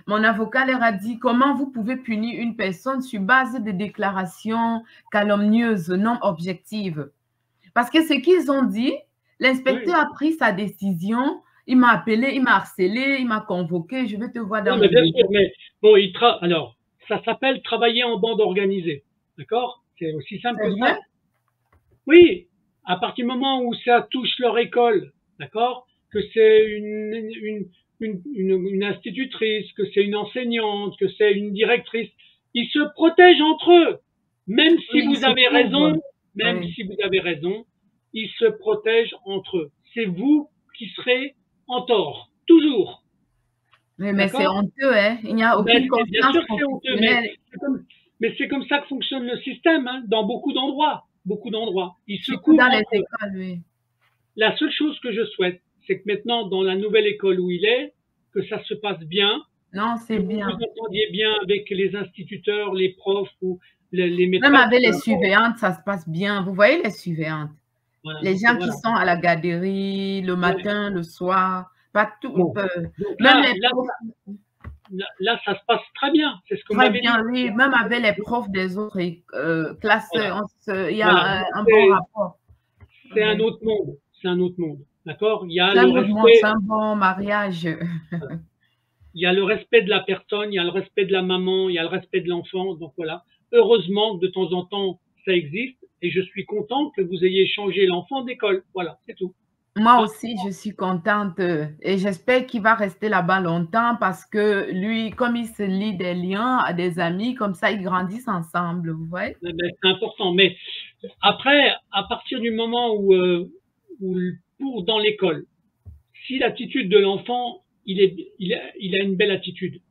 mon avocat leur a dit, comment vous pouvez punir une personne sur base de déclarations calomnieuses, non objectives? Parce que ce qu'ils ont dit, l'inspecteur a pris sa décision, il m'a appelé, il m'a harcelé, il m'a convoqué, je vais te voir dans mais bien sûr, mais bon, alors, ça s'appelle travailler en bande organisée, d'accord? C'est aussi simple que ça. Oui, à partir du moment où ça touche leur école, d'accord? Que c'est une institutrice, que c'est une enseignante, que c'est une directrice, ils se protègent entre eux. Même si vous avez raison, si vous avez raison, ils se protègent entre eux. C'est vous qui serez en tort, toujours. Mais c'est honteux, hein. Il n'y a aucune confiance. Bien sûr que c'est honteux, mais c'est comme ça que fonctionne le système, hein, dans beaucoup d'endroits. Beaucoup d'endroits. Ils se couvrent dans les écoles, oui. La seule chose que je souhaite, c'est que maintenant, dans la nouvelle école où il est, que ça se passe bien, Non, Que c'est vous bien. vous entendiez bien avec les instituteurs, les profs ou les Même maîtresses. avec les surveillantes, ça se passe bien. Vous voyez les surveillantes, Voilà, les donc gens qui voilà. sont à la garderie le Ouais. matin, le soir, pas tout, Bon. Donc même là, les profs, ça se passe très bien. C'est ce que vous très m'avez bien, dit. oui, même avec les profs des autres classes, Voilà. il y Voilà. a Donc, un bon rapport. c'est un Oui. autre monde. C'est un autre monde. D'accord? Il y a C'est le un autre monde, c'est respect. un bon mariage. Voilà. Il y a le respect de la personne, il y a le respect de la maman, il y a le respect de l'enfant. Donc voilà. Heureusement que de temps en temps, ça existe. Et je suis content que vous ayez changé l'enfant d'école. Voilà, c'est tout. Moi Hein? aussi, je suis contente et j'espère qu'il va rester là-bas longtemps parce que lui, comme il se lie des liens à des amis, comme ça, ils grandissent ensemble, vous voyez? Eh ben, c'est important. Mais après, à partir du moment où dans l'école, si l'attitude de l'enfant, il a une belle attitude.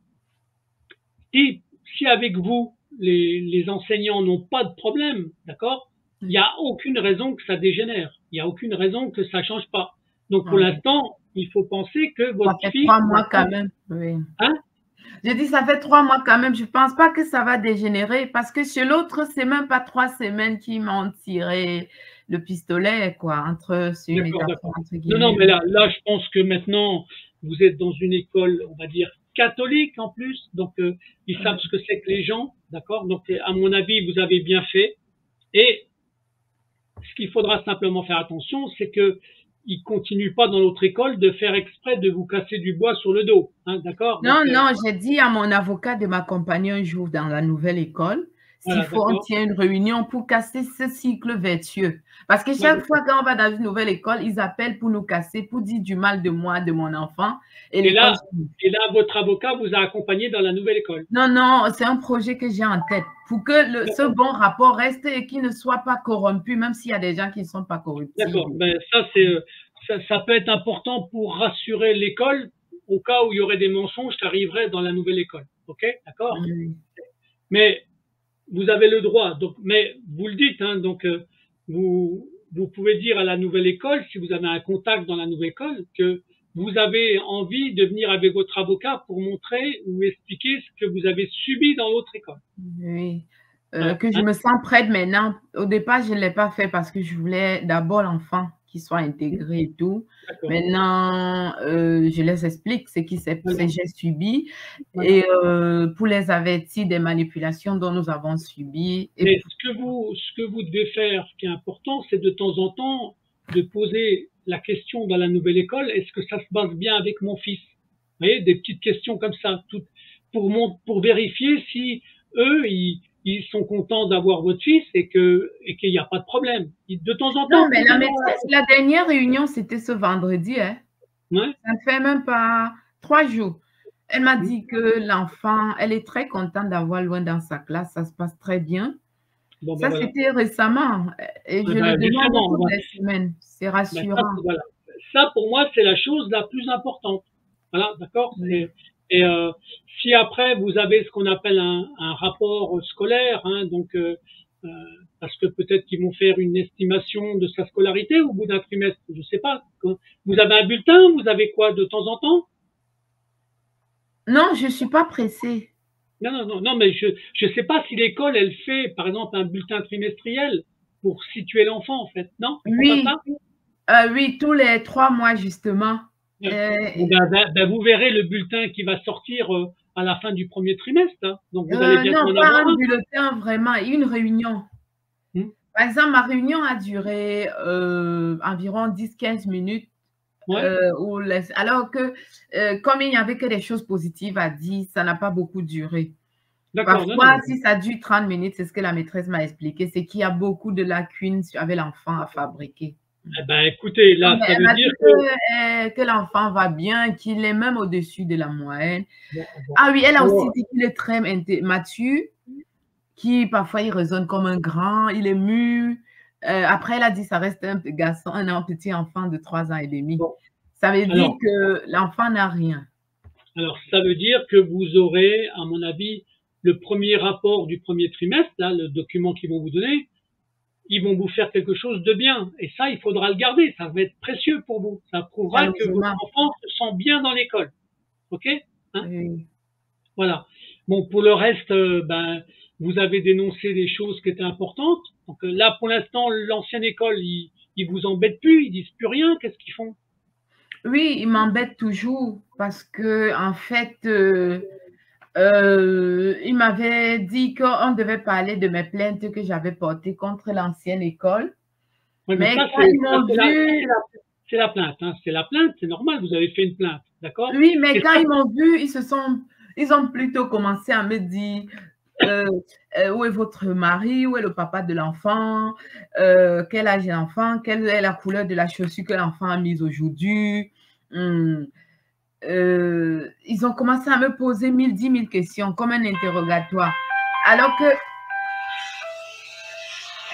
Si avec vous, les enseignants n'ont pas de problème, d'accord, il n'y a aucune raison que ça dégénère. Il n'y a aucune raison que ça change pas. Donc pour Ah, l'instant, il faut penser que ça votre fait fils, 3 mois quand même. Oui. hein, Je dis, ça fait 3 mois quand même. Je ne pense pas que ça va dégénérer parce que chez l'autre, c'est même pas 3 semaines qu'ils m'ont tiré le pistolet, quoi. C'est une d'accord, métaphore d'accord. entre Non, non, guillemets. mais là, je pense que maintenant, vous êtes dans une école, on va dire, catholique en plus, donc ils savent ce que c'est que les gens, d'accord. Donc à mon avis, vous avez bien fait. Et ce qu'il faudra simplement faire attention, c'est que il continue pas dans notre école de faire exprès de vous casser du bois sur le dos, hein, d'accord. Non, Donc non, j'ai dit à mon avocat de m'accompagner un jour dans la nouvelle école. S'il voilà, faut, on d'accord. tient une réunion pour casser ce cycle vertueux. Parce que Ouais, chaque fois qu'on va dans une nouvelle école, ils appellent pour nous casser, pour dire du mal de moi, de mon enfant, et et l'école là, suit. et là, votre avocat vous a accompagné dans la nouvelle école. Non, non, c'est un projet que j'ai en tête pour que ce D'accord, bon rapport reste et qu'il ne soit pas corrompu, même s'il y a des gens qui ne sont pas d'accord. corruptibles. Ben ça peut être important pour rassurer l'école au cas où il y aurait des mensonges qui arriveraient dans la nouvelle école. Ok, d'accord. Oui. Mais vous avez le droit. Donc, mais vous le dites, hein, donc vous pouvez dire à la nouvelle école, si vous avez un contact dans la nouvelle école, que vous avez envie de venir avec votre avocat pour montrer ou expliquer ce que vous avez subi dans l'autre école. Oui. Voilà, Que je hein, me sens prête maintenant. Au départ, je ne l'ai pas fait parce que je voulais d'abord l'enfant qui soit intégré et tout. d'accord. Maintenant, je les explique ce Voilà, que j'ai subi voilà. et pour les avertir des manipulations dont nous avons subies. Et Mais ce que vous devez faire, ce qui est important, c'est de temps en temps de poser la question dans la nouvelle école, est-ce que ça se passe bien avec mon fils? Vous voyez, des petites questions comme ça, pour vérifier si eux, ils sont contents d'avoir votre fils et qu'il n'y a pas de problème. De temps en non, temps, mais la posez-leur maîtresse, la dernière réunion, c'était ce vendredi, hein. ouais. Ça ne fait même pas 3 jours. Elle m'a dit que l'enfant, elle est très contente d'avoir loin dans sa classe, ça se passe très bien. Bon, ben Ça, voilà. c'était récemment et Eh je le ben, demande justement, toutes les semaines. C'est ben ça, rassurant. voilà. Ça, pour moi, c'est la chose la plus importante. Voilà, d'accord. Oui. Et si après vous avez ce qu'on appelle un rapport scolaire, hein, donc euh, parce que peut-être qu'ils vont faire une estimation de sa scolarité au bout d'un trimestre, je sais pas. Vous avez un bulletin, vous avez quoi de temps en temps? Non, je ne suis pas pressée. Non, non, non, non, mais je sais pas si l'école elle fait par exemple un bulletin trimestriel pour situer l'enfant en fait. Non, ils font pas Oui, ça? oui, tous les 3 mois, justement. Ouais. Euh, Bon, vous verrez le bulletin qui va sortir à la fin du premier trimestre, hein. Donc vous allez bientôt non, en pas avoir un un. bulletin, vraiment, une réunion. Hmm. Par exemple, ma réunion a duré environ 10-15 minutes. Ouais, Alors que, comme il n'y avait que des choses positives à dire, ça n'a pas beaucoup duré. d'accord, non, Parfois, non. si ça dure 30 minutes, c'est ce que la maîtresse m'a expliqué, c'est qu'il y a beaucoup de lacunes avec l'enfant à fabriquer. Eh ben, écoutez, Non, là, mais ça elle veut m'a dire dit que que l'enfant va bien, qu'il est même au-dessus de la moyenne. bon, bon. Ah oui, elle a aussi Alors, dit qu'il est très mature, qui parfois il raisonne comme un grand, il est mûr. Après, elle a dit ça reste un garçon, un petit enfant de 3 ans et demi. bon. Ça veut dire Alors, que l'enfant n'a rien. ça veut dire que vous aurez, à mon avis, le premier rapport du premier trimestre, là, le document qu'ils vont vous donner, ils vont vous faire quelque chose de bien. Et ça, il faudra le garder. Ça va être précieux pour vous. Ça prouvera que votre Malheureusement. enfant se sent bien dans l'école. OK? Hein? Oui. Voilà. Bon, pour le reste, ben, vous avez dénoncé des choses qui étaient importantes. Donc là, pour l'instant, l'ancienne école, ils vous embêtent plus, ils disent plus rien. Qu'est-ce qu'ils font? Oui, il m'embête toujours parce que, en fait, il m'avait dit qu'on devait parler de mes plaintes que j'avais portées contre l'ancienne école. Oui, mais Mais ça, quand ils m'ont vu, c'est la plainte. Hein. C'est la plainte, c'est normal. Vous avez fait une plainte, d'accord? oui, mais Et quand ça, ils m'ont vu, ils ont plutôt commencé à me dire euh, où est votre mari, où est le papa de l'enfant, quel âge est l'enfant, quelle est la couleur de la chaussure que l'enfant a mise aujourd'hui. Hum, ils ont commencé à me poser 10 000 questions comme un interrogatoire. Alors que,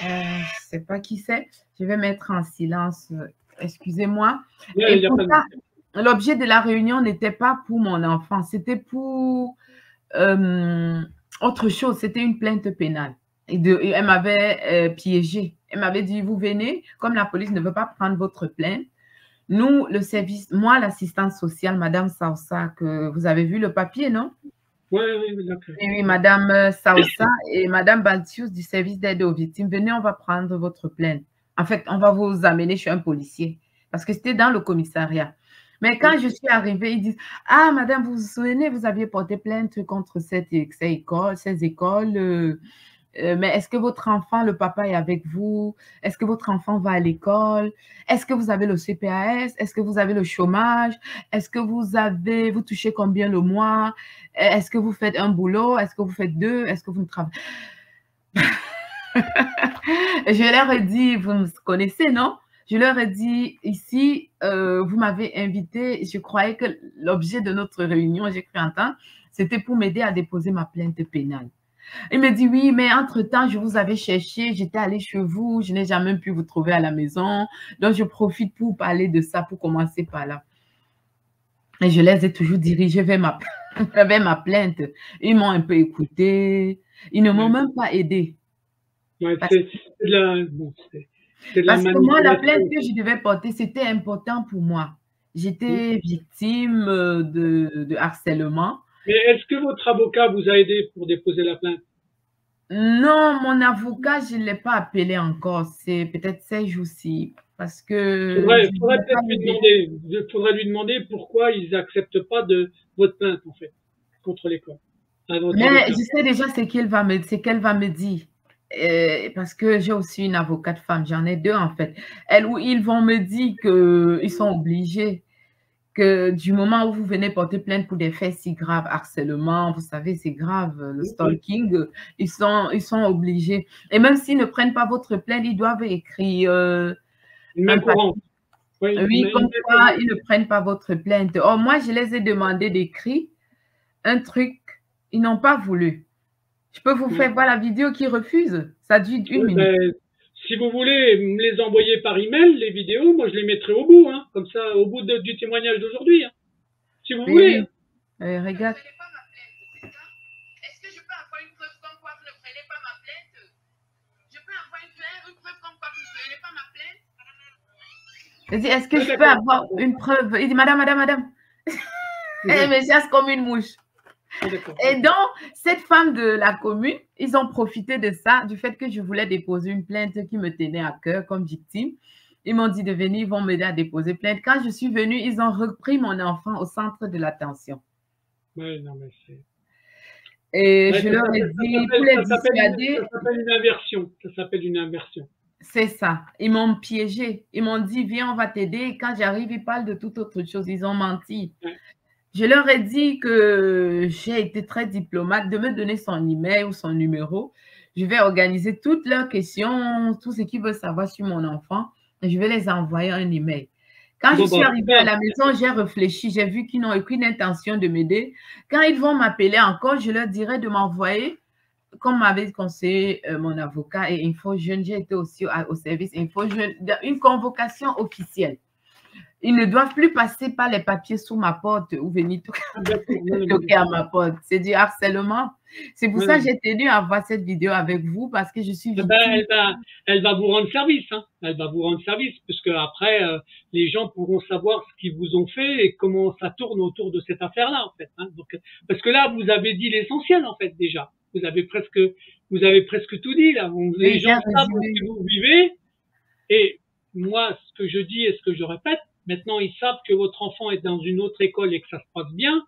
je ne sais pas qui c'est, je vais mettre en silence, excusez-moi. il Et y a pas de... pourtant, l'objet de la réunion n'était pas pour mon enfant, c'était pour autre chose, c'était une plainte pénale. Et elle m'avait piégée. Elle m'avait dit, vous venez, comme la police ne veut pas prendre votre plainte, nous, le service, moi, l'assistante sociale, Madame Saosa, que vous avez vu le papier, non? Oui, oui, d'accord. Oui, Madame Saosa et Madame Baltius du service d'aide aux victimes, venez, on va prendre votre plainte. En fait, on va vous amener chez un policier parce que c'était dans le commissariat. Mais quand je suis arrivée, ils disent, ah, Madame, vous vous souvenez, vous aviez porté plainte contre ces écoles, mais est-ce que votre enfant, le papa est avec vous? Est-ce que votre enfant va à l'école? Est-ce que vous avez le CPAS? Est-ce que vous avez le chômage? Est-ce que vous touchez combien le mois? Est-ce que vous faites un boulot? Est-ce que vous faites deux? Est-ce que vous ne travaillez? Je leur ai dit, vous me connaissez, non? Je leur ai dit, ici, vous m'avez invité, je croyais que l'objet de notre réunion, j'ai cru entendre, c'était pour m'aider à déposer ma plainte pénale. Il me dit, oui, mais entre-temps, je vous avais cherché, j'étais allée chez vous, je n'ai jamais pu vous trouver à la maison. Donc, je profite pour parler de ça, pour commencer par là. Et je les ai toujours dirigés vers ma plainte. Ils m'ont un peu écouté. Ils ne m'ont même pas aidé. Ouais, Parce, c'est de la parce que moi, la plainte manipulation. que je devais porter, c'était important pour moi. J'étais victime de harcèlement. Mais est-ce que votre avocat vous a aidé pour déposer la plainte? Non, mon avocat, je ne l'ai pas appelé encore. C'est peut-être ces jours-ci. Parce que je ne Faudrait voulais pas peut-être lui l'aider. demander. Faudrait lui demander pourquoi ils n'acceptent pas de votre plainte, en fait, contre l'école, à votre Mais avocat. je sais déjà ce qu'elle va me dire. Parce que j'ai aussi une avocate femme, j'en ai deux en fait. Elle ou ils vont me dire qu'ils sont obligés, que du moment où vous venez porter plainte pour des faits si graves, harcèlement, vous savez, c'est grave, le stalking, ils sont obligés. Et même s'ils ne prennent pas votre plainte, ils doivent écrire Une main un papier. courante. Oui, Oui, une comme main quoi courante. ils ne prennent pas votre plainte. Or, moi, je les ai demandé d'écrire un truc, ils n'ont pas voulu. Je peux vous faire voir la vidéo qui refuse. Ça dure 1 minute. Ben, si vous voulez me les envoyer par email, les vidéos, moi je les mettrai au bout, hein, comme ça, au bout du témoignage d'aujourd'hui, hein, si vous Oui, voulez. oui. Regarde. Est-ce que je peux avoir une preuve comme quoi vous ne prenez pas ma plainte? Je peux avoir une preuve comme quoi vous ne prenez pas ma plainte? Il dit, est-ce que je peux avoir une preuve? Il dit, madame. Elle me chasse comme une mouche. Et donc, cette femme de la commune, ils ont profité de ça, du fait que je voulais déposer une plainte qui me tenait à cœur comme victime. Ils m'ont dit de venir, ils vont m'aider à déposer plainte. Quand je suis venue, ils ont repris mon enfant au centre de l'attention. Ouais, non, mais c'est... Et Ouais, je leur ai dit, pour les dissuader, ça s'appelle une inversion. Ça s'appelle une inversion. c'est ça. Ils m'ont piégé. Ils m'ont dit, viens, on va t'aider. Et quand j'arrive, ils parlent de toute autre chose. Ils ont menti. Ouais. Je leur ai dit que j'ai été très diplomate de me donner son email ou son numéro. Je vais organiser toutes leurs questions, tout ce qu'ils veulent savoir sur mon enfant. Et je vais les envoyer un email. Quand je suis arrivée à la maison, j'ai réfléchi. J'ai vu qu'ils n'ont aucune intention de m'aider. Quand ils vont m'appeler encore, je leur dirai de m'envoyer, comme m'avait conseillé mon avocat et Info Jeune, j'ai été aussi au service Info Jeune, une convocation officielle. ils ne doivent plus passer par les papiers sous ma porte ou venir toquer à ma porte. C'est du harcèlement. C'est pour ça que j'ai tenu à voir cette vidéo avec vous parce que je suis victime. Elle va vous rendre service, hein. Elle va vous rendre service puisque après, les gens pourront savoir ce qu'ils vous ont fait et comment ça tourne autour de cette affaire-là, en fait, hein. Donc, parce que là, vous avez dit l'essentiel, en fait, déjà. Vous avez presque tout dit, là. Les gens savent ce que vous vivez. Et moi, ce que je dis et ce que je répète, maintenant, ils savent que votre enfant est dans une autre école et que ça se passe bien.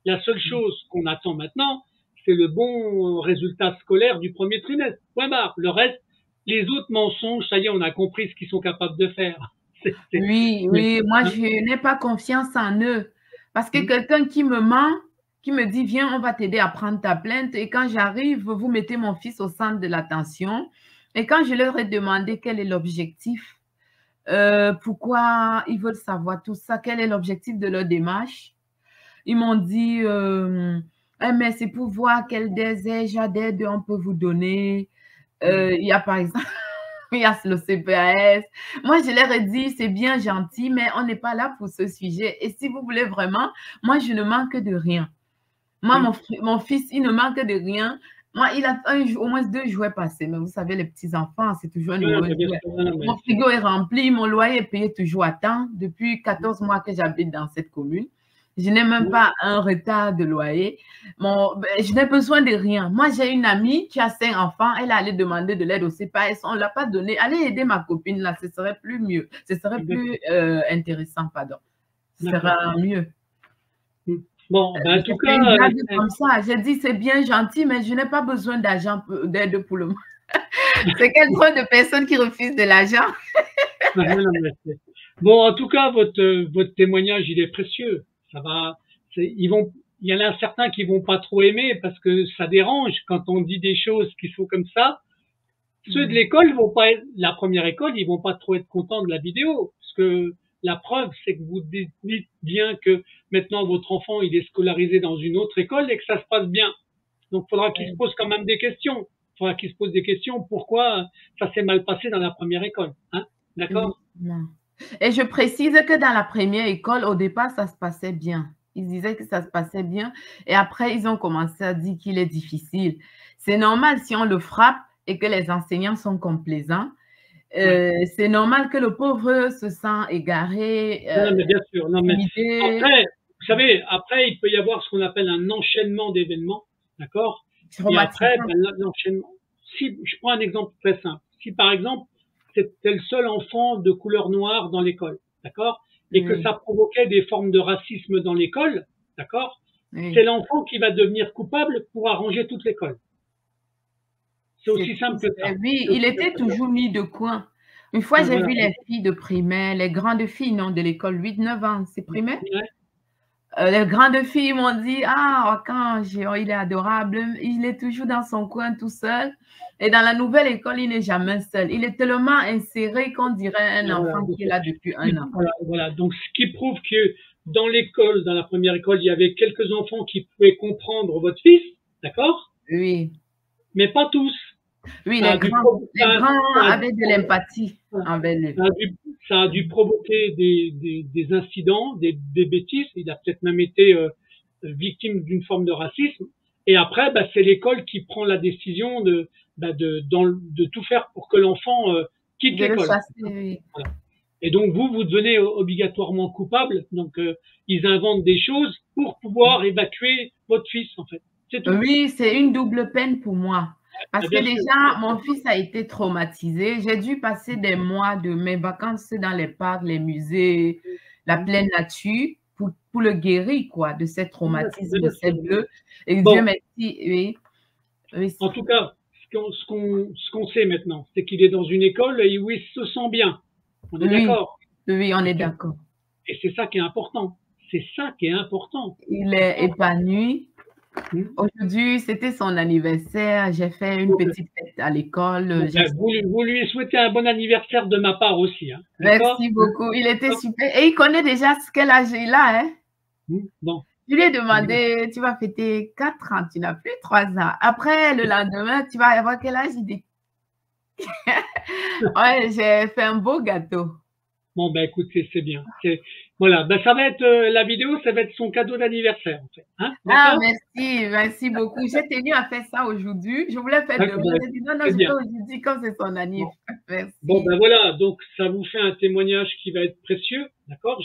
La seule chose qu'on attend maintenant, c'est le bon résultat scolaire du premier trimestre. Point barre. Le reste, les autres mensonges, ça y est, on a compris ce qu'ils sont capables de faire. Oui, moi, je n'ai pas confiance en eux. Parce que quelqu'un qui me ment, qui me dit, viens, on va t'aider à prendre ta plainte. Et quand j'arrive, vous mettez mon fils au centre de l'attention. Et quand je leur ai demandé quel est l'objectif, pourquoi ils veulent savoir tout ça, quel est l'objectif de leur démarche, ils m'ont dit, mais c'est pour voir quel d'aide on peut vous donner. Il y a par exemple, il y a le CPAS. Moi, je leur ai dit, c'est bien gentil, mais on n'est pas là pour ce sujet. Et si vous voulez vraiment, moi, je ne manque de rien. Moi, mon fils, il ne manque de rien. Moi, il a au moins 2 jouets passés. Mais vous savez, les petits-enfants, c'est toujours un nouveau jouet. Mon frigo est rempli, mon loyer est payé toujours à temps. Depuis 14 mois que j'habite dans cette commune. Je n'ai même pas un retard de loyer. Je n'ai besoin de rien. Moi, j'ai une amie qui a 5 enfants. Elle allait demander de l'aide au CPAS. On ne l'a pas donné. Allez aider ma copine là. Ce serait plus mieux. Ce serait plus intéressant, pardon. Ce serait mieux. Bon, en tout cas, comme ça. J'ai dit, c'est bien gentil, mais je n'ai pas besoin d'argent, d'aide pour le moment. C'est quel trop de personnes qui refusent de l'argent. Bon, en tout cas, votre témoignage, il est précieux. Ça va, il y en a certains qui vont pas trop aimer parce que ça dérange quand on dit des choses qui sont comme ça. Ceux de l'école vont pas être, la première école, ils vont pas trop être contents de la vidéo parce que la preuve, c'est que vous dites bien que maintenant votre enfant, il est scolarisé dans une autre école et que ça se passe bien. Donc, il faudra qu'il se pose quand même des questions. Il faudra qu'il se pose des questions. Pourquoi ça s'est mal passé dans la première école, hein? D'accord? Et je précise que dans la première école, au départ, ça se passait bien. Ils disaient que ça se passait bien. Et après, ils ont commencé à dire qu'il est difficile. C'est normal si on le frappe et que les enseignants sont complaisants. C'est normal que le pauvre se sent égaré. Non, mais bien sûr. Non, mais après, vous savez, après, il peut y avoir ce qu'on appelle un enchaînement d'événements. D'accord? Et après, l'enchaînement. Si, je prends un exemple très simple. Si, par exemple, c'était le seul enfant de couleur noire dans l'école, d'accord, et que ça provoquait des formes de racisme dans l'école, d'accord, c'est l'enfant qui va devenir coupable pour arranger toute l'école. C'est aussi simple que ça. Oui, il était toujours mis de coin. Une fois, j'ai vu les filles de primaire, les grandes filles, non, de l'école, 8-9 ans, c'est primaire. Les grandes filles m'ont dit, quand il est adorable, il est toujours dans son coin tout seul. Et dans la nouvelle école, il n'est jamais seul. Il est tellement inséré qu'on dirait un enfant qui est là depuis 1 an. Voilà. Donc, ce qui prouve que dans l'école, dans la première école, il y avait quelques enfants qui pouvaient comprendre votre fils, d'accord? Oui. Mais pas tous. Oui, les grands avaient de l'empathie envers lui. Ça a dû provoquer des incidents, des bêtises. Il a peut-être même été victime d'une forme de racisme. Et après, c'est l'école qui prend la décision de tout faire pour que l'enfant quitte l'école. Voilà. Et donc, vous devenez obligatoirement coupable. Donc, ils inventent des choses pour pouvoir évacuer votre fils, en fait. C'est tout. Oui, c'est une double peine pour moi. Parce que déjà, mon fils a été traumatisé. J'ai dû passer des mois de mes vacances dans les parcs, les musées, la pleine nature pour le guérir, quoi, de ces traumatismes, de ces bleus. Et Dieu merci. Oui. En tout cas, ce qu'on sait maintenant, c'est qu'il est dans une école où il se sent bien. On est d'accord? Oui, on est d'accord. Et c'est ça qui est important. C'est ça qui est important. Il est épanoui. Aujourd'hui, c'était son anniversaire. J'ai fait une petite fête à l'école. Vous lui souhaitez un bon anniversaire de ma part aussi. Hein. Merci beaucoup. Il était super. Et il connaît déjà quel âge il a. Hein? Bon. Je lui ai demandé, tu vas fêter 4 ans, tu n'as plus 3 ans. Après, le lendemain, tu vas avoir quel âge? Il dit, ouais, j'ai fait un beau gâteau. Bon, ben écoute, c'est bien. Voilà, ben ça va être la vidéo, ça va être son cadeau d'anniversaire, en fait. Hein, Ah, d'accord? merci beaucoup. J'ai tenu à faire ça aujourd'hui. Je voulais faire D'accord, demain. ben, J'ai dit non, non, c'est je bien. fais aujourd'hui comme c'est son Bon. anniversaire. Bon, Merci. ben voilà, donc ça vous fait un témoignage qui va être précieux, d'accord?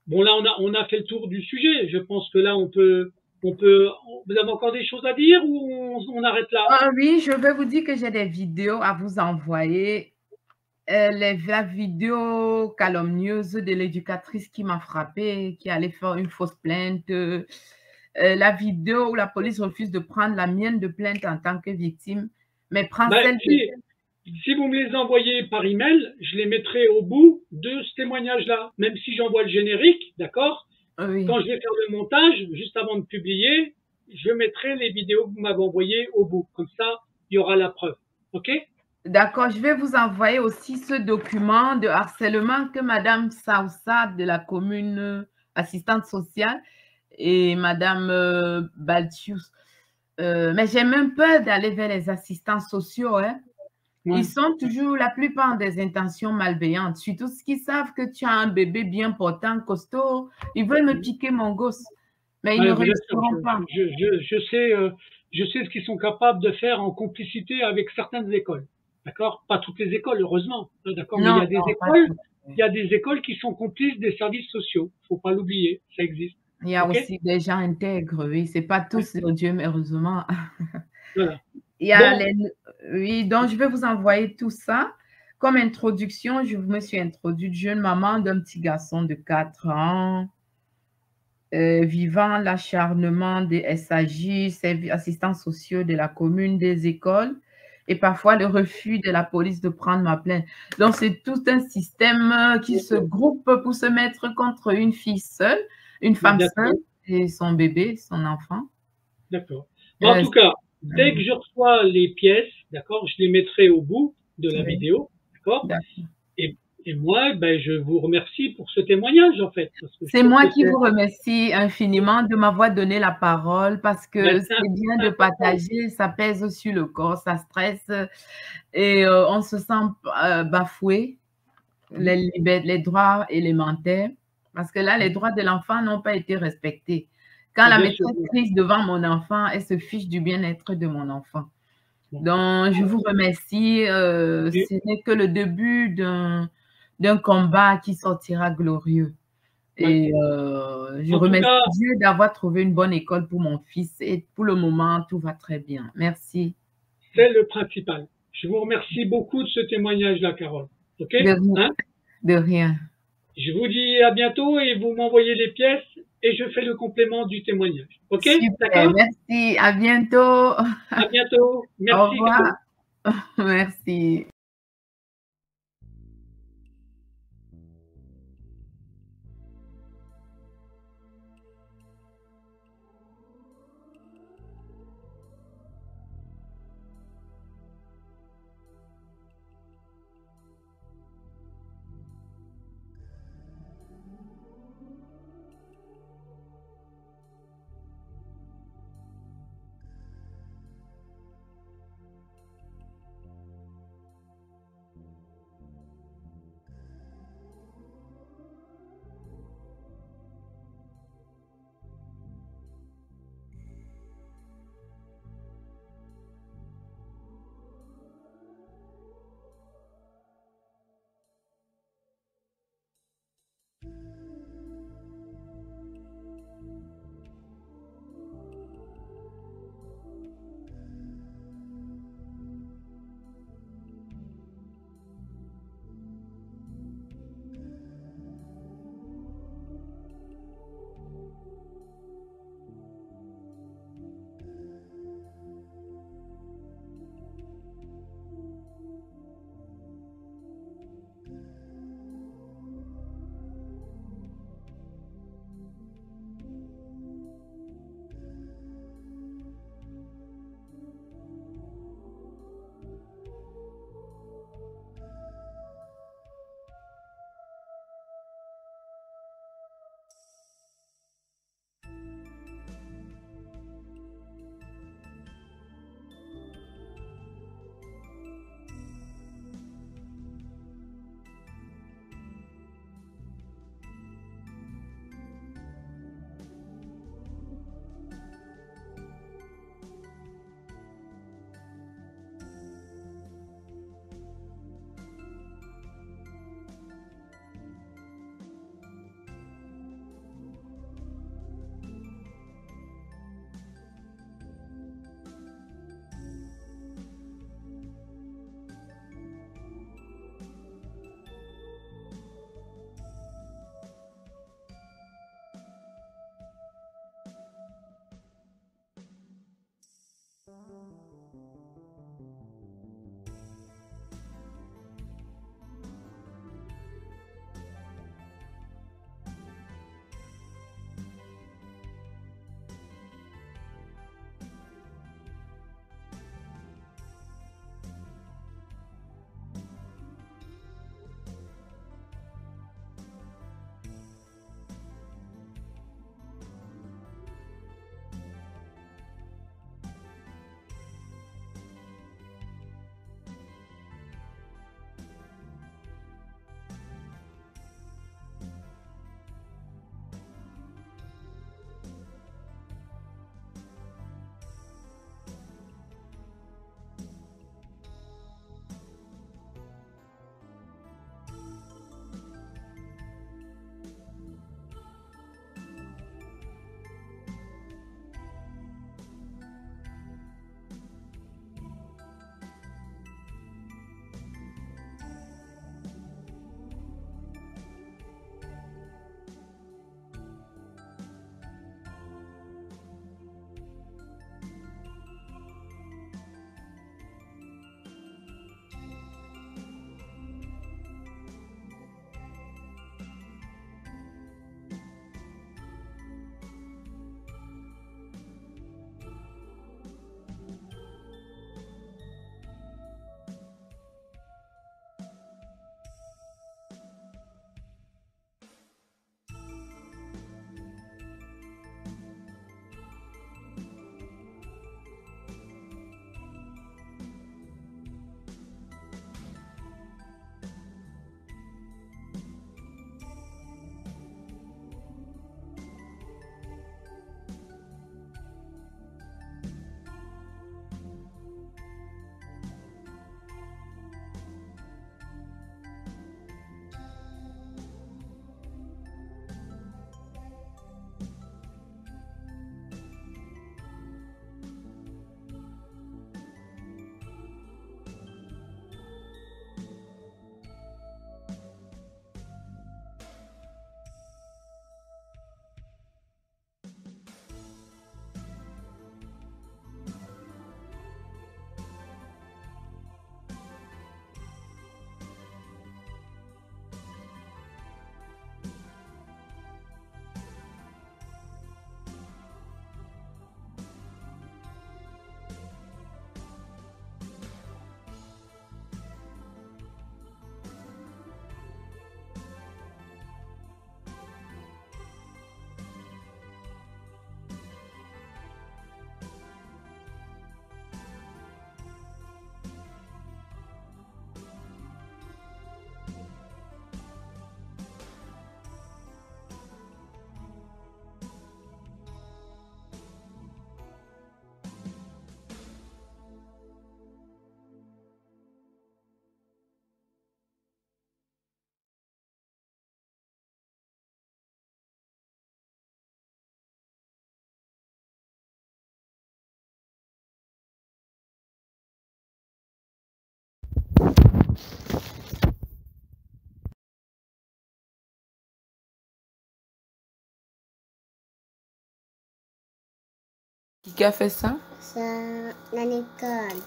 Bon, là, on a fait le tour du sujet. Je pense que là, vous avez encore des choses à dire ou on arrête là? Ah oui, je vais vous dire que j'ai des vidéos à vous envoyer. La vidéo calomnieuse de l'éducatrice qui m'a frappée, qui allait faire une fausse plainte. La vidéo où la police refuse de prendre la mienne de plainte en tant que victime, mais prend Ben, celle de... si vous me les envoyez par email, je les mettrai au bout de ce témoignage-là. Même si j'envoie le générique, d'accord? Oui. Quand je vais faire le montage, juste avant de publier, je mettrai les vidéos que vous m'avez envoyées au bout. Comme ça, il y aura la preuve. OK? D'accord, je vais vous envoyer aussi ce document de harcèlement que Madame Saoussa de la commune assistante sociale et Madame Baltius. Mais j'ai même peur d'aller vers les assistants sociaux. Hein. Ouais. Ils sont toujours la plupart des intentions malveillantes, surtout ceux qui savent que tu as un bébé bien portant, costaud. Ils veulent me piquer mon gosse, mais ils ne Ouais, bien sûr, réussiront pas. je sais ce qu'ils sont capables de faire en complicité avec certaines écoles. D'accord? Pas toutes les écoles, heureusement. D'accord? Mais Non, non, pas tout. il y a des écoles qui sont complices des services sociaux. Faut pas l'oublier. Ça existe. Il y a OK? aussi des gens intègres, oui. C'est pas Ouais, tous, Dieu, mais heureusement. voilà. Il y a Bon, les... Oui, donc je vais vous envoyer tout ça. Comme introduction, je me suis introduite jeune maman d'un petit garçon de 4 ans, vivant l'acharnement des SAJ, assistants sociaux de la commune, des écoles, et parfois le refus de la police de prendre ma plainte. Donc, c'est tout un système qui se groupe pour se mettre contre une fille seule, une femme seule d'accord, et son bébé, son enfant. d'accord. Bon, en tout cas, dès que Oui, je reçois les pièces, d'accord, je les mettrai au bout de la oui, vidéo, d'accord? d'accord. Et, et moi, ben, je vous remercie pour ce témoignage, en fait, parce que je C'est trouve moi que qui vous remercie infiniment de m'avoir donné la parole parce ben, que c'est bien c'est de important. partager, ça pèse sur le corps, ça stresse et on se sent bafoué, Mhm. les droits élémentaires, parce que là, les droits de l'enfant n'ont pas été respectés. Quand Ben, la bien sûr. maîtresse crise devant mon enfant, elle se fiche du bien-être de mon enfant. Bon. Donc, je vous remercie. Et, Ce n'est que le début d'un combat qui sortira glorieux. ouais. Et je En tout remercie cas, Dieu d'avoir trouvé une bonne école pour mon fils. Et pour le moment, tout va très bien. Merci. c'est le principal. Je vous remercie beaucoup de ce témoignage-là, Carole. OK? De rien. Hein? De rien. Je vous dis à bientôt et vous m'envoyez les pièces et je fais le complément du témoignage. OK? Super. D'accord? Merci. À bientôt. À bientôt. Au Merci, revoir. Carole. Merci. Qui a fait ça? Ça, l'école.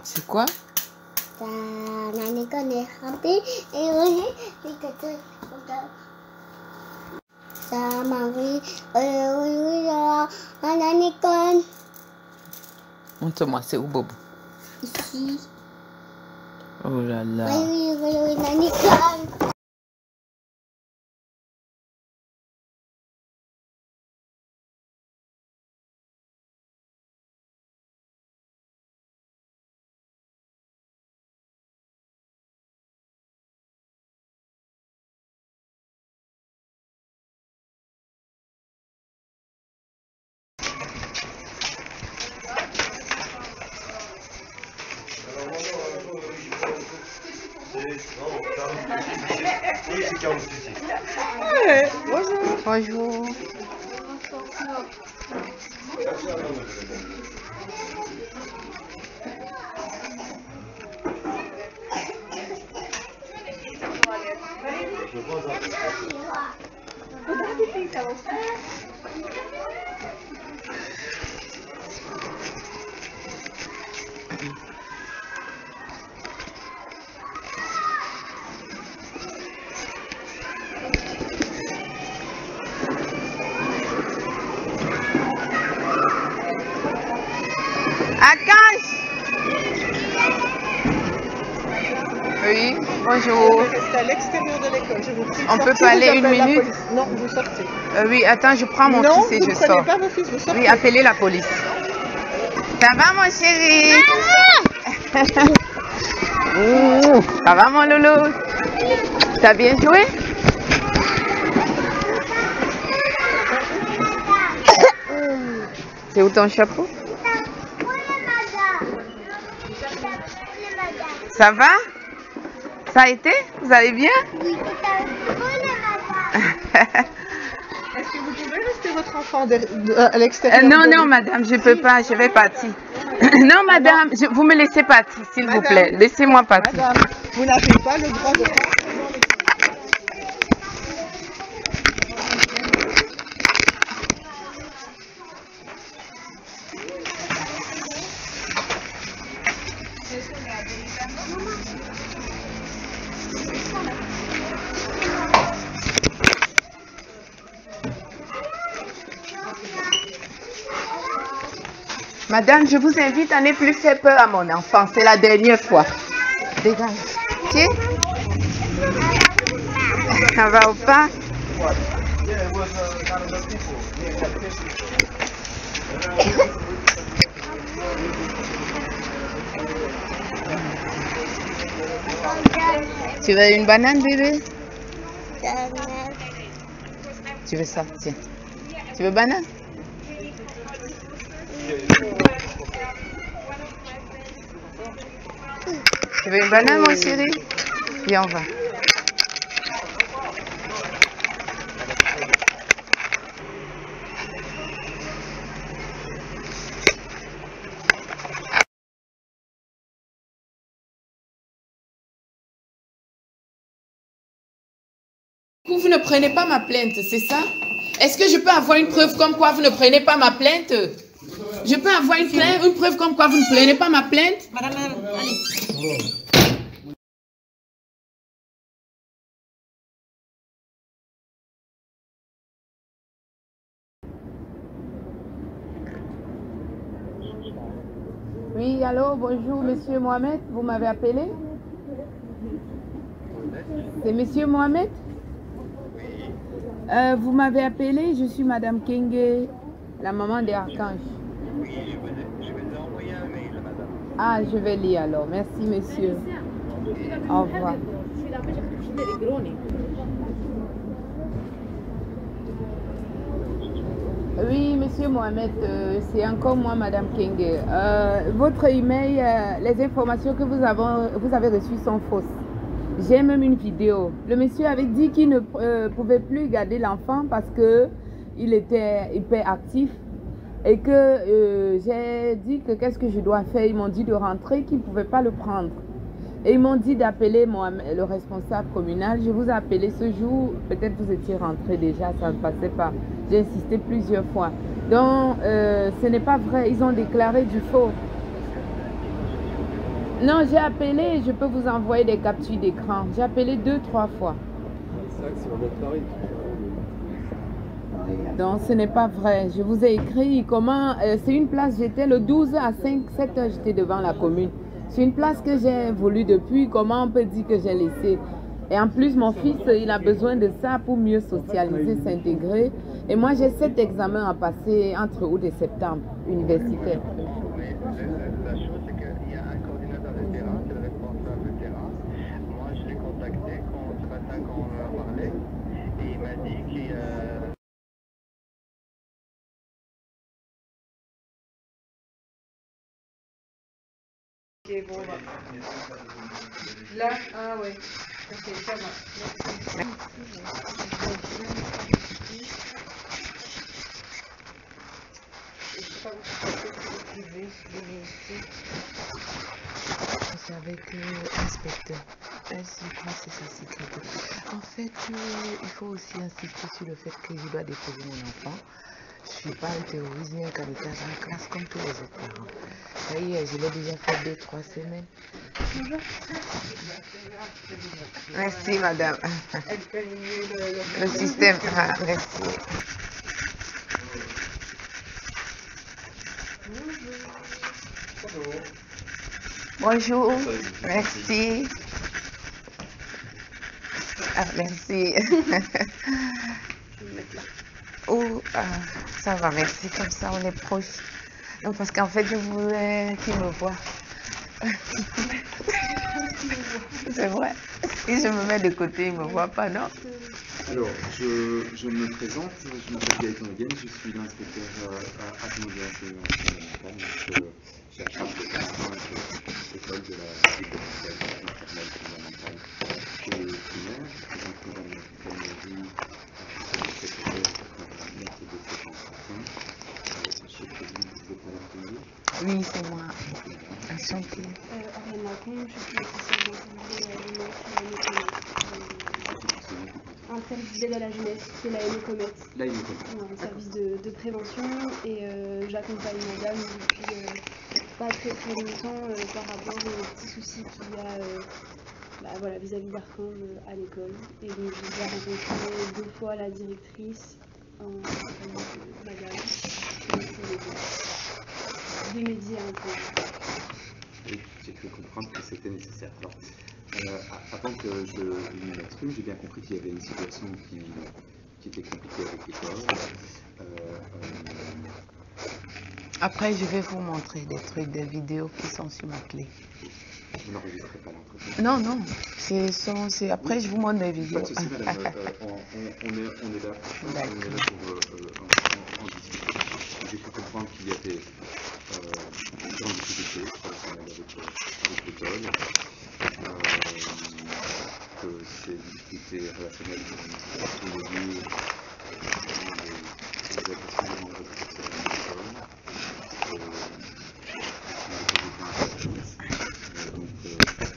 C'est quoi? Ça, l'école est remplie et oui, ça, Marie, oui, l'école. Montre-moi, c'est où, Bobo? Ici. Oh là là. Oui, l'école. Bonjour. Bonjour. Akash. Oui, bonjour. Restez à l'extérieur de l'école. Je vous prie. On peut Sortez, parler vous une appelez la minute? police. Non, vous sortez. Oui, attends, je prends mon Non, fils et vous je ne prenez sors. pas vos fils, vous sortez. Oui, appelez la police. Ça va, mon chéri? Ça va, mon loulou? T'as bien joué? C'est où ton chapeau? Ça va? Ça a été? Vous allez bien? Est-ce que vous pouvez laisser votre enfant à l'extérieur? Non, madame, je peux pas, je vais partir. Non, madame, vous me laissez partir, s'il vous plaît. Laissez-moi partir. Madame, vous n'avez pas le droit de rentrer dans l'école. Madame, je vous invite à ne plus faire peur à mon enfant. C'est la dernière fois. Dégage. Tiens. Ça va ou pas? Tu veux une banane, bébé? Tu veux ça? Tiens. Tu veux banane? Tu veux une banane, mon chéri? Viens, on va. Vous ne prenez pas ma plainte, c'est ça? Est-ce que je peux avoir une preuve comme quoi vous ne prenez pas ma plainte? Je peux avoir une preuve comme quoi vous ne prenez pas ma plainte? Madame, allez. Oui, allô, bonjour, monsieur Mohamed, vous m'avez appelé? C'est monsieur Mohamed? Vous m'avez appelé, je suis madame Kenge, la maman des archanges. Oui, je vais t'envoyer un mail, madame. Ah, je vais lire alors, merci monsieur. Au revoir. Oui, monsieur Mohamed, c'est encore moi, madame Kenge. Votre email, les informations que vous avez reçues sont fausses. J'ai même une vidéo. Le monsieur avait dit qu'il ne pouvait plus garder l'enfant parce qu'il était hyperactif et que j'ai dit que qu'est-ce que je dois faire. Ils m'ont dit de rentrer, qu'ils ne pouvaient pas le prendre. Et ils m'ont dit d'appeler le responsable communal. Je vous ai appelé ce jour, peut-être vous étiez rentré déjà, ça ne passait pas. J'ai insisté plusieurs fois. Donc, ce n'est pas vrai, ils ont déclaré du faux. Non, j'ai appelé, je peux vous envoyer des captures d'écran. J'ai appelé 2-3 fois. Donc, ce n'est pas vrai. Je vous ai écrit comment... c'est une place, j'étais le 12 à 5-7 heures, j'étais devant la commune. C'est une place que j'ai voulu depuis. Comment on peut dire que j'ai laissé? Et en plus, mon fils, il a besoin de ça pour mieux socialiser, s'intégrer. Et moi, j'ai 7 examens à passer entre août et septembre, universitaire. Mais la chose, c'est qu'il y a un coordinateur de terrain, c'est le responsable de terrain. Moi, je l'ai contacté ce matin quand on en a parlé. Et il m'a dit qu'il... Ok, bon, on va. Là, ah ouais. Ok, ça va. C'est avec l'inspecteur. Je crois que c'est sa sécurité. En fait, il faut aussi insister sur le fait que je dois déposer mon enfant. Je ne suis pas un terroriste ni un kamikaze en classe comme tous les autres parents. Ça y est, je l'ai déjà fait 2-3 semaines. Bonjour. Merci, madame. Elle connaît mieux Le système. Ah, merci. Bonjour. Merci. Ah, merci. Oh, ça va, merci. Comme ça, on est proche. Non, parce qu'en fait, je voulais qu'il me voie. C'est vrai. Si je me mets de côté, il ne me voit pas, non? Alors, je me présente, je m'appelle Gaëtan Again, je suis l'inspecteur adjoint de l'enseignement fondamental, je suis à charge de l'école de la ville de Bruxelles, maternelle fondamentale et primaire. Je suis donc madame Camille, secrétaire maître de présentation. Je présume que vous êtes madame Camille? Oui, c'est moi. Enchantée. Ariane Lacombe, je suis officielle d'incendie un service d'aide à la jeunesse, c'est la NECOMET. La NECOMET. Un service de prévention et j'accompagne madame depuis pas très longtemps par rapport aux petits soucis qu'il y a voilà, vis-à-vis d'Archange à l'école. Et donc j'ai déjà rencontré 2 fois la directrice en madame pour essayer d'émédier un peu. Et j'ai cru comprendre que c'était nécessaire. Alors, avant que je m'exprime, j'ai bien compris qu'il y avait une situation qui était compliquée avec l'école. Après, je vais vous montrer des trucs, des vidéos qui sont sur ma clé. Vous n'enregistrez pas l'entretien? Non, non. Après, je vous montre des vidéos. Pas de souci, madame. On est là pour en discuter. J'ai cru comprendre qu'il y avait une grande difficulté avec l'école. Que ces difficultés relationnelles sont devenues des actions de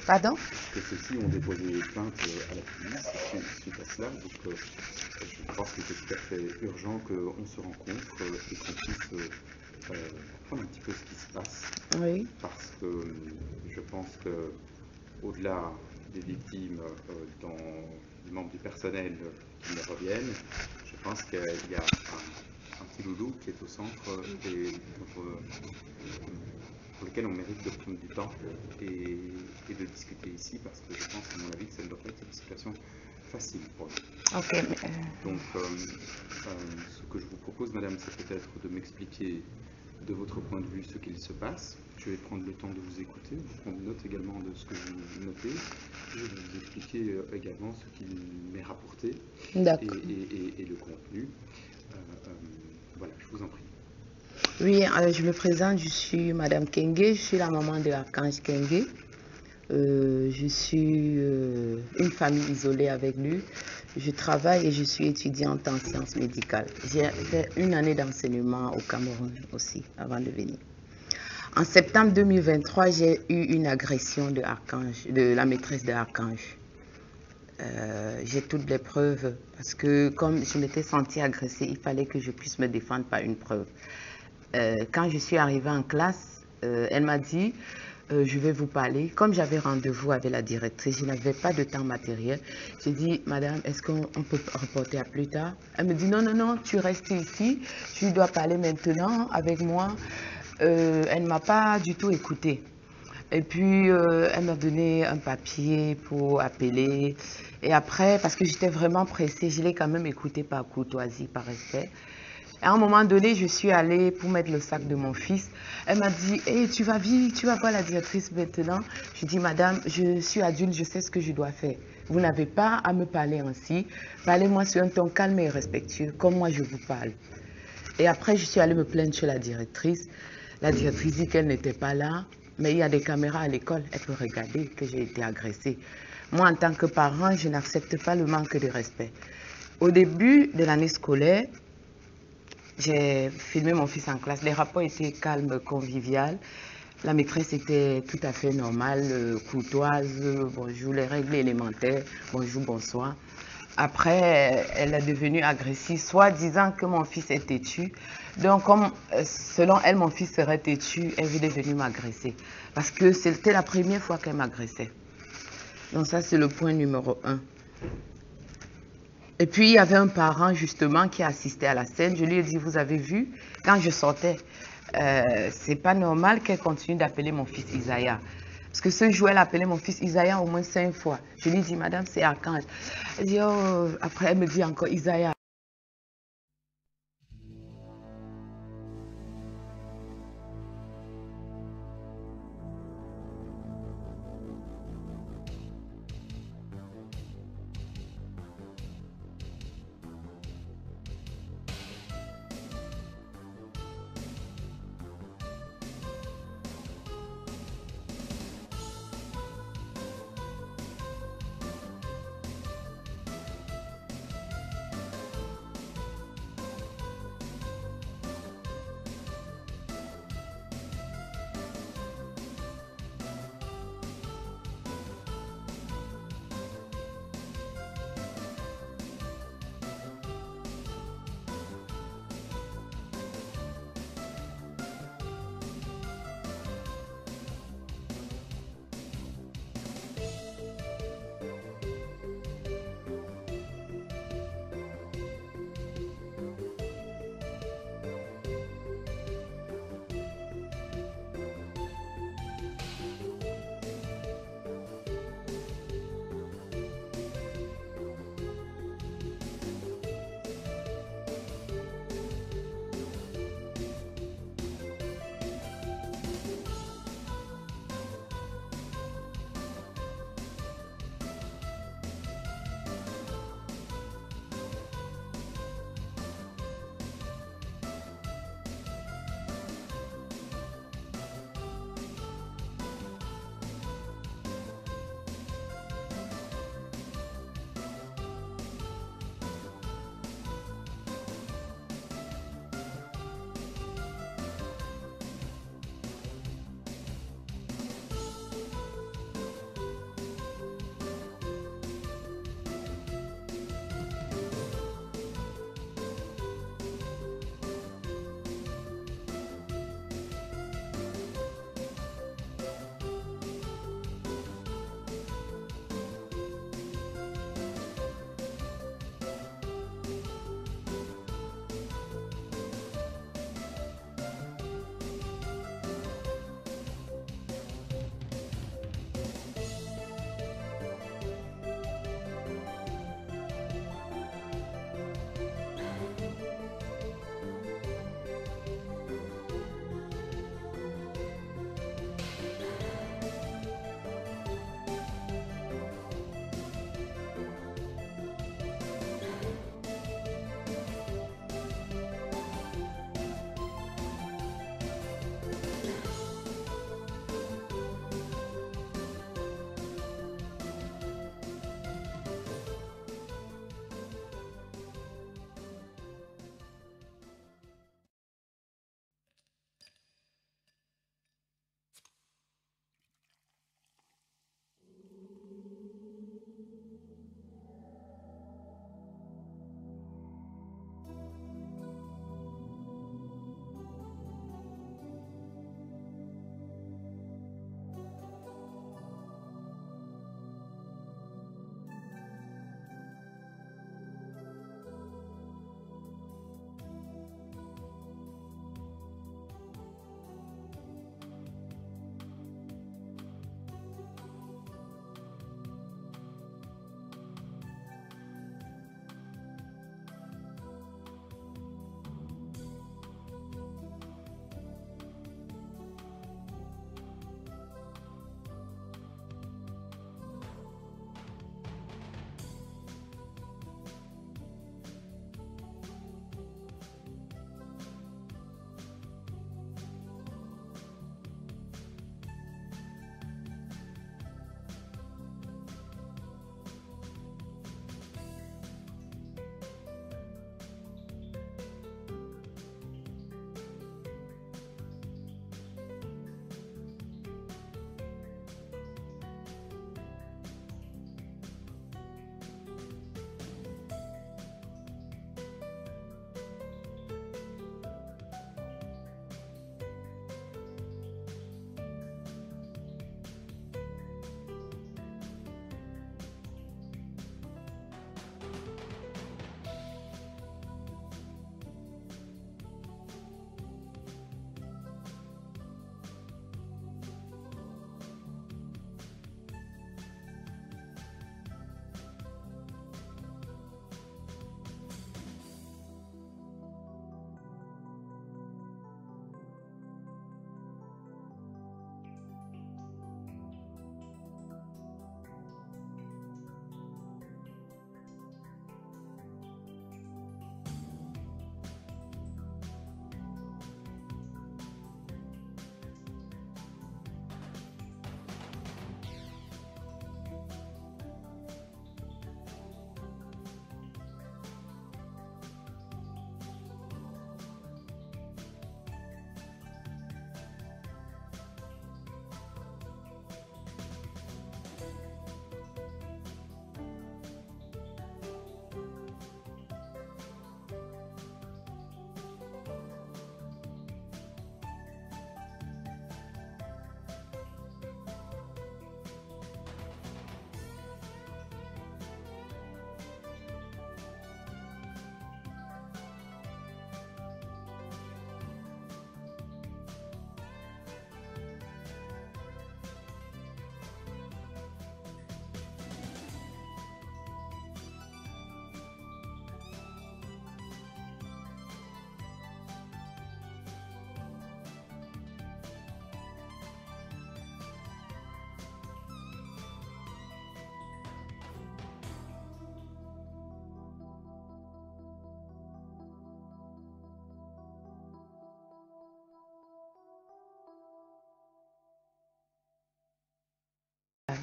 Pardon? Que ceux-ci ont déposé plainte à la police suite à cela. Donc, je pense que c'est tout à fait urgent qu'on se rencontre et qu'on puisse comprendre un petit peu ce qui se passe. Oui. Parce que je pense que au-delà des victimes dans les membres du personnel qui me reviennent, je pense qu'il y a un petit loulou qui est au centre et pour lequel on mérite de prendre du temps et de discuter ici, parce que je pense qu'à mon avis que ça ne doit pas être une situation facile pour nous. Ok. Donc ce que je vous propose, madame, c'est peut-être de m'expliquer de votre point de vue ce qu'il se passe. Je vais prendre le temps de vous écouter, vous prendre note également de ce que vous notez. Je vais vous expliquer également ce qu'il m'est rapporté et le contenu. Voilà, je vous en prie. Oui, je me présente, je suis Madame Kenge, je suis la maman de Archange Kenge. Je suis une famille isolée avec lui. Je travaille et je suis étudiante en sciences médicales. J'ai fait 1 année d'enseignement au Cameroun aussi, avant de venir. En septembre 2023, j'ai eu une agression de Archange, de la maîtresse de Archange. J'ai toutes les preuves parce que comme je m'étais sentie agressée, il fallait que je puisse me défendre par une preuve. Quand je suis arrivée en classe, elle m'a dit je vais vous parler. Comme j'avais rendez-vous avec la directrice, je n'avais pas de temps matériel. J'ai dit, madame, est-ce qu'on peut reporter à plus tard? Elle me dit, non, non, non, tu restes ici, tu dois parler maintenant avec moi. Elle ne m'a pas du tout écouté. Et puis, elle m'a donné un papier pour appeler. Et après, parce que j'étais vraiment pressée, je l'ai quand même écouté par courtoisie, par respect. À un moment donné, je suis allée pour mettre le sac de mon fils. Elle m'a dit, hey, tu vas vite, tu vas voir la directrice maintenant. Je dis, madame, je suis adulte, je sais ce que je dois faire. Vous n'avez pas à me parler ainsi. Parlez-moi sur un ton calme et respectueux, comme moi je vous parle. Et après, je suis allée me plaindre chez la directrice. La directrice dit qu'elle n'était pas là, mais il y a des caméras à l'école. Elle peut regarder que j'ai été agressée. Moi, en tant que parent, je n'accepte pas le manque de respect. Au début de l'année scolaire, j'ai filmé mon fils en classe. Les rapports étaient calmes, conviviaux. La maîtresse était tout à fait normale, courtoise. Bonjour, les règles élémentaires. Bonjour, bonsoir. Après, elle est devenue agressive, soit disant que mon fils est têtu. Donc, comme selon elle, mon fils serait têtu, elle est venue m'agresser. Parce que c'était la première fois qu'elle m'agressait. Donc ça, c'est le point numéro 1. Et puis, il y avait un parent, justement, qui assistait à la scène. Je lui ai dit, vous avez vu, quand je sortais, c'est pas normal qu'elle continue d'appeler mon fils Isaiah. Parce que ce jour, elle appelait mon fils Isaiah au moins 5 fois. Je lui ai dit, madame, c'est Archange. Elle dit, oh, après, elle me dit encore Isaiah.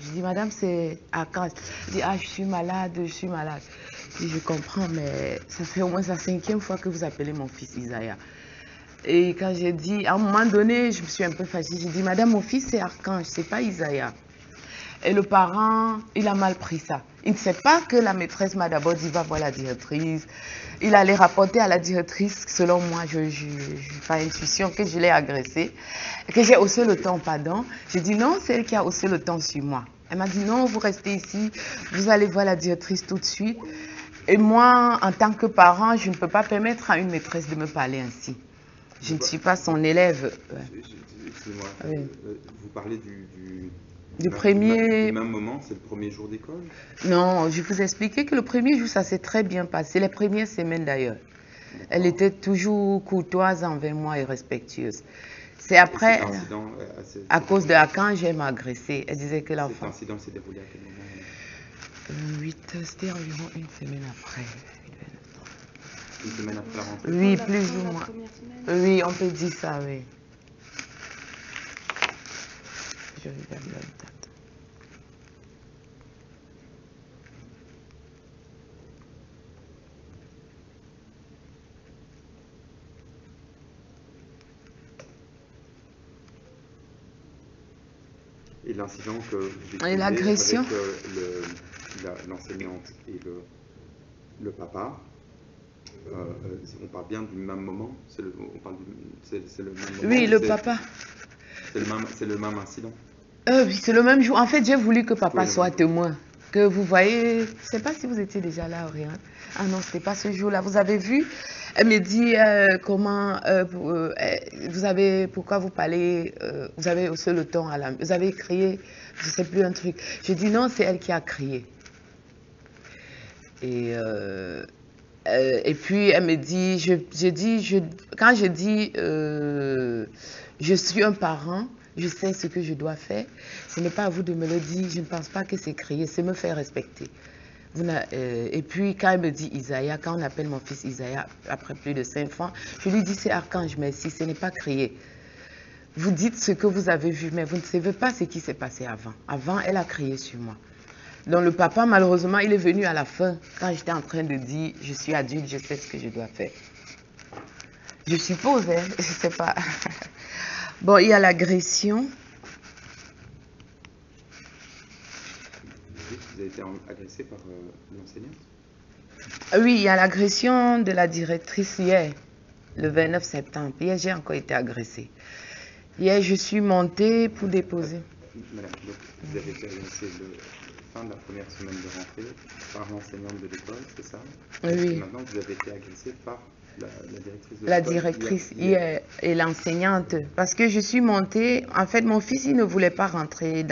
Je dis, madame, c'est Archange. Elle dit, ah, je suis malade, je suis malade. Je dis, je comprends, mais ça fait au moins la 5e fois que vous appelez mon fils Isaiah. Et quand j'ai dit, à un moment donné, je me suis un peu fâchée. J'ai dit, madame, mon fils, c'est Archange, c'est pas Isaiah. Et le parent, il a mal pris ça. Il ne sait pas que la maîtresse m'a d'abord dit, va voir la directrice. Il allait rapporter à la directrice, selon moi, je par intuition, que je l'ai agressé, que j'ai haussé le ton, pardon. J'ai dit, non, c'est elle qui a haussé le ton sur moi. Elle m'a dit, non, vous restez ici, vous allez voir la directrice tout de suite. Et moi, en tant que parent, je ne peux pas permettre à une maîtresse de me parler ainsi. Je ne suis pas son élève. Excusez-moi, Oui. Vous parlez Du premier... Du même moment, c'est le premier jour d'école? Non, je vous ai expliqué que le premier jour, ça s'est très bien passé. Les premières semaines d'ailleurs. Elle était toujours courtoise envers moi et respectueuse. C'est après, à cause de Archange, elle m'a agressé. Elle disait que l'enfant... Cet incident s'est déroulé à quel moment? C'était environ une semaine après. Une semaine après la rentrée? Oui, plus ou moins. Oui, on peut dire ça, oui. Je regarde la date. Et l'incident que vous décrivez Et l'agression avec l'enseignante et le papa, on parle bien du même moment? C'est le même moment? Oui, le papa. C'est le même incident? Oui, c'est le même jour. En fait, j'ai voulu que papa soit témoin. Que vous voyez, je ne sais pas si vous étiez déjà là, Oriane. Ah non, ce n'était pas ce jour-là. Vous avez vu? Elle me dit pourquoi vous parlez, vous avez haussé le ton à la... Vous avez crié, je ne sais plus un truc. Je dis non, c'est elle qui a crié. Et puis elle me dit, quand je dis je suis un parent, je sais ce que je dois faire, ce n'est pas à vous de me le dire, je ne pense pas que c'est crier, c'est me faire respecter. Et puis quand elle me dit Isaiah, quand on appelle mon fils Isaiah après plus de 5 ans, je lui dis c'est Archange, merci, ce n'est pas crier. Vous dites ce que vous avez vu, mais vous ne savez pas ce qui s'est passé avant. Avant, elle a crié sur moi. Donc le papa, malheureusement, il est venu à la fin, quand j'étais en train de dire je suis adulte, je sais ce que je dois faire. Je suppose, hein, je ne sais pas. Bon, il y a l'agression. Vous avez été agressé par l'enseignante? Oui, il y a l'agression de la directrice hier, le 29 septembre. Hier, j'ai encore été agressée. Hier, je suis montée pour déposer. Madame, donc, vous avez été agressée le fin de la première semaine de rentrée par l'enseignante de l'école, c'est ça? Oui. Et maintenant, vous avez été agressée par la directrice de l'école? La directrice hier et l'enseignante. Parce que je suis montée, en fait, mon fils, il ne voulait pas rentrer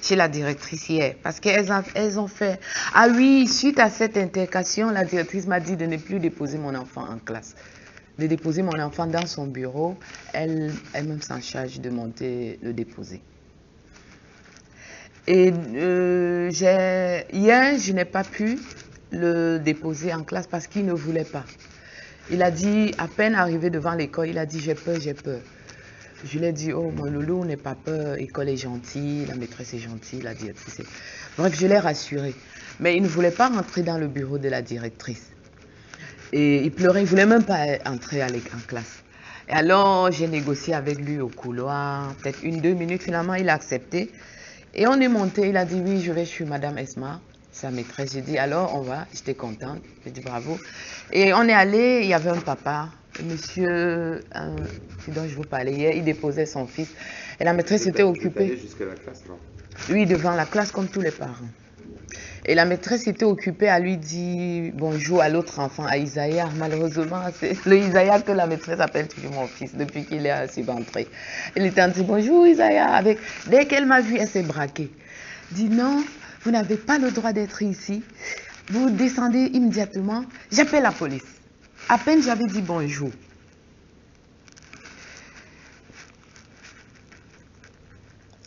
chez la directrice hier. Parce qu'elles ont fait... Ah oui, suite à cette intercation, la directrice m'a dit de ne plus déposer mon enfant en classe. De déposer mon enfant dans son bureau. Elle-même s'en charge de monter le déposer. Et hier, je n'ai pas pu le déposer en classe parce qu'il ne voulait pas. Il a dit, à peine arrivé devant l'école, il a dit j'ai peur, j'ai peur. Je lui ai dit, oh mon loulou, n'aie pas peur, l'école est gentille, la maîtresse est gentille, la directrice est... Bref, je l'ai rassuré. Mais il ne voulait pas rentrer dans le bureau de la directrice. Et il pleurait, il ne voulait même pas entrer en classe. Et alors, j'ai négocié avec lui au couloir, peut-être 1-2 minutes, finalement, il a accepté. Et on est monté, il a dit, oui, je vais chez Madame Esma, sa maîtresse. J'ai dit, alors, on va, j'étais contente, j'ai dit bravo. Et on est allé, il y avait un papa, monsieur, dont je vous parlais hier, il déposait son fils. Et la maîtresse était occupée. Vous êtes allé jusqu'à la classe, alors? Oui, devant la classe, comme tous les parents. Et la maîtresse était occupée à lui dire bonjour à l'autre enfant, à Isaiah. Malheureusement, c'est le Isaiah que la maîtresse appelle toujours mon fils depuis qu'il est subentré. Elle était en train de dire bonjour Isaiah. Dès qu'elle m'a vu, elle s'est braquée. Dit non, vous n'avez pas le droit d'être ici. Vous descendez immédiatement. J'appelle la police. À peine j'avais dit bonjour.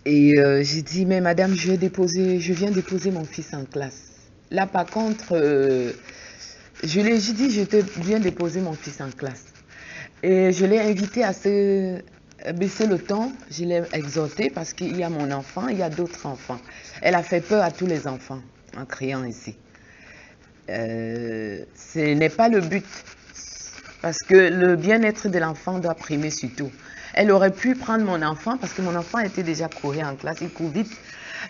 Et j'ai dit, mais madame, je viens déposer mon fils en classe. Là, par contre, je lui ai dit, je viens déposer mon fils en classe. Et je l'ai invité à se baissé le ton, je l'ai exhortée parce qu'il y a mon enfant, il y a d'autres enfants. Elle a fait peur à tous les enfants en criant ici. Ce n'est pas le but, parce que le bien-être de l'enfant doit primer surtout. Elle aurait pu prendre mon enfant parce que mon enfant était déjà couru en classe, il court vite.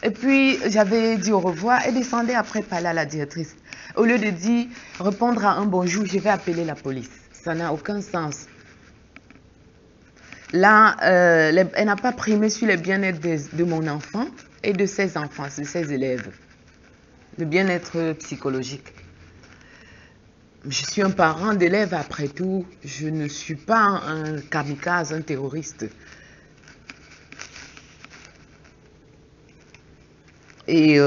Et puis j'avais dit au revoir et descendait après parler à la directrice. Au lieu de dire répondre à un bonjour, je vais appeler la police. Ça n'a aucun sens. Là, elle n'a pas primé sur le bien-être de mon enfant et de ses enfants, de ses élèves. Le bien-être psychologique. Je suis un parent d'élèves après tout. Je ne suis pas un kamikaze, un terroriste. Et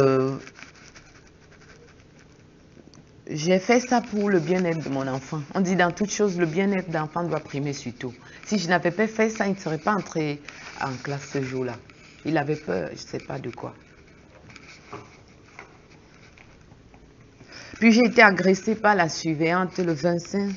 j'ai fait ça pour le bien-être de mon enfant. On dit dans toute chose, le bien-être d'enfant doit primer surtout. Si je n'avais pas fait ça, il ne serait pas entré en classe ce jour-là. Il avait peur, je ne sais pas de quoi. Puis j'ai été agressée par la surveillante le 25.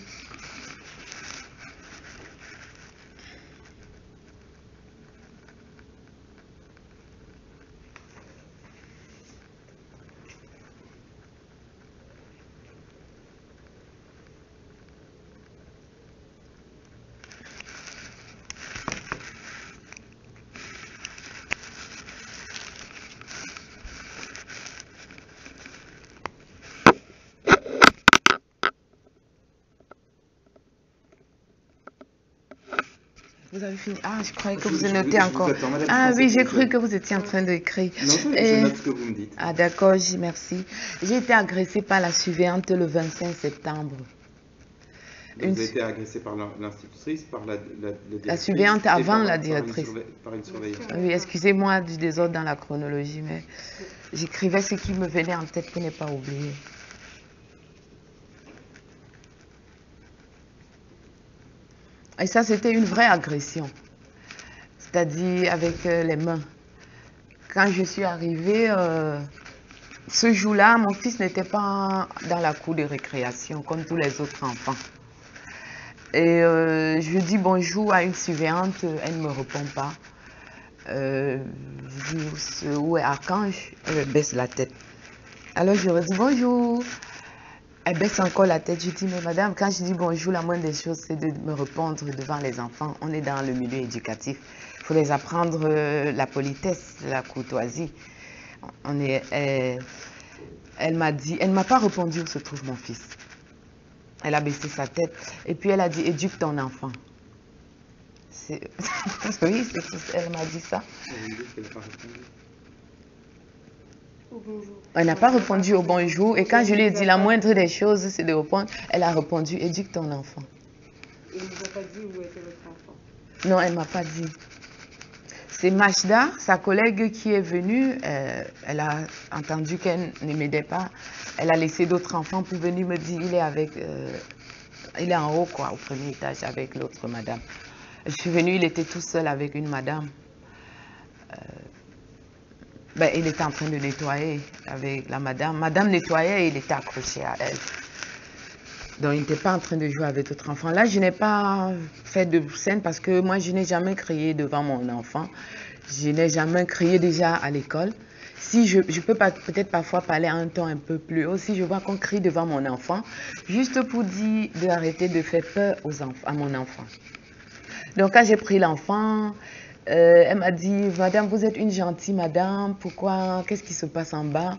Vous avez fini? Ah, je croyais que vous notez encore. Ah oui, j'ai cru que vous étiez en train d'écrire. Non, je note ce que vous me dites. Ah d'accord, merci. J'ai été agressée par la surveillante le 25 septembre. Vous avez été agressée par l'institutrice, par la directrice? La surveillante avant la directrice. Par une surveillante. Oui, excusez-moi du désordre dans la chronologie, mais j'écrivais ce qui me venait en tête pour ne pas oublier. Et ça, c'était une vraie agression, c'est-à-dire avec les mains. Quand je suis arrivée, ce jour-là, mon fils n'était pas dans la cour de récréation comme tous les autres enfants. Et je dis bonjour à une surveillante, elle ne me répond pas. Je dis où est Archange? Elle baisse la tête. Alors je lui dis bonjour. Elle baisse encore la tête. Je dis, mais madame, quand je dis bonjour, la moindre des choses, c'est de me répondre devant les enfants. On est dans le milieu éducatif. Il faut les apprendre la politesse, la courtoisie. Elle m'a dit, elle ne m'a pas répondu où se trouve mon fils. Elle a baissé sa tête. Et puis elle a dit, éduque ton enfant. Oui, elle m'a dit ça. Elle n'a pas répondu au bonjour. Et quand je lui ai dit la moindre des choses, c'est de répondre, elle a répondu, éduque ton enfant. Et elle ne vous a pas dit où était votre enfant? Non, elle ne m'a pas dit. C'est Majda, sa collègue, qui est venue. Elle a entendu qu'elle ne m'aidait pas. Elle a laissé d'autres enfants pour venir me dire, il est en haut, quoi, au premier étage avec l'autre madame. Je suis venue, il était tout seul avec une madame. Il était en train de nettoyer avec la madame. Madame nettoyait et il était accroché à elle. Donc, il n'était pas en train de jouer avec d'autres enfants. Là, je n'ai pas fait de scène parce que moi, je n'ai jamais crié devant mon enfant. Je n'ai jamais crié déjà à l'école. Si je peux peut-être parfois parler à un ton un peu plus haut, si je vois qu'on crie devant mon enfant, juste pour dire d'arrêter de faire peur à mon enfant. Donc, quand j'ai pris l'enfant, elle m'a dit, madame, vous êtes une gentille madame, pourquoi, qu'est-ce qui se passe en bas?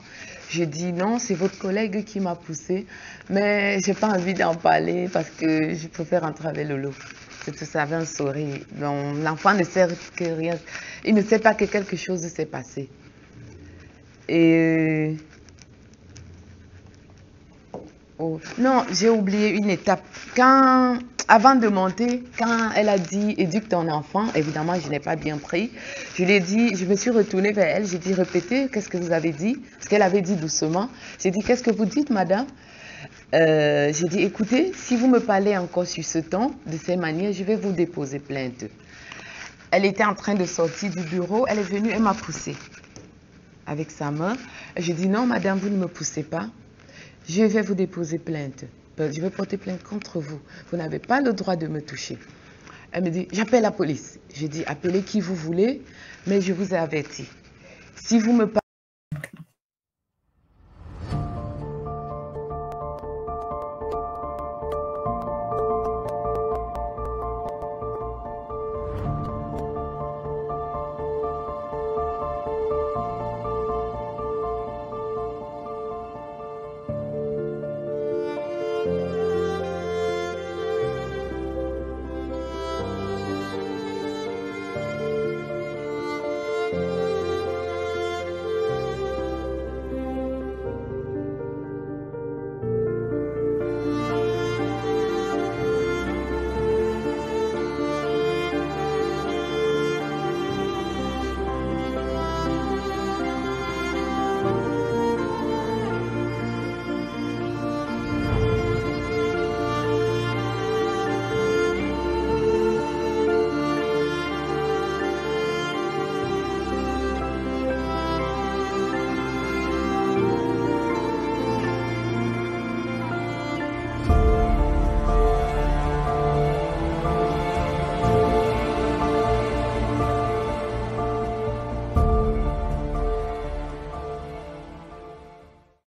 J'ai dit, non, c'est votre collègue qui m'a poussée, mais j'ai pas envie d'en parler parce que je préfère rentrer avec le lot. C'est tout ça, avec un sourire. Donc, l'enfant ne sait que rien, il ne sait pas que quelque chose s'est passé. Et... Oh. Non, j'ai oublié une étape. Avant de monter, quand elle a dit « éduque ton enfant », évidemment, je n'ai pas bien pris. Je lui ai dit, je me suis retournée vers elle, j'ai dit « répétez, qu'est-ce que vous avez dit ?» Parce qu'elle avait dit doucement. J'ai dit « qu'est-ce que vous dites, madame ?» J'ai dit « écoutez, si vous me parlez encore sur ce ton, de ces manières, je vais vous déposer plainte. » Elle était en train de sortir du bureau, elle est venue, elle m'a poussée avec sa main. J'ai dit « non, madame, vous ne me poussez pas. Je vais vous déposer plainte. Je vais porter plainte contre vous. Vous n'avez pas le droit de me toucher. » Elle me dit, j'appelle la police. J'ai dit, appelez qui vous voulez, mais je vous ai averti. Si vous me parlez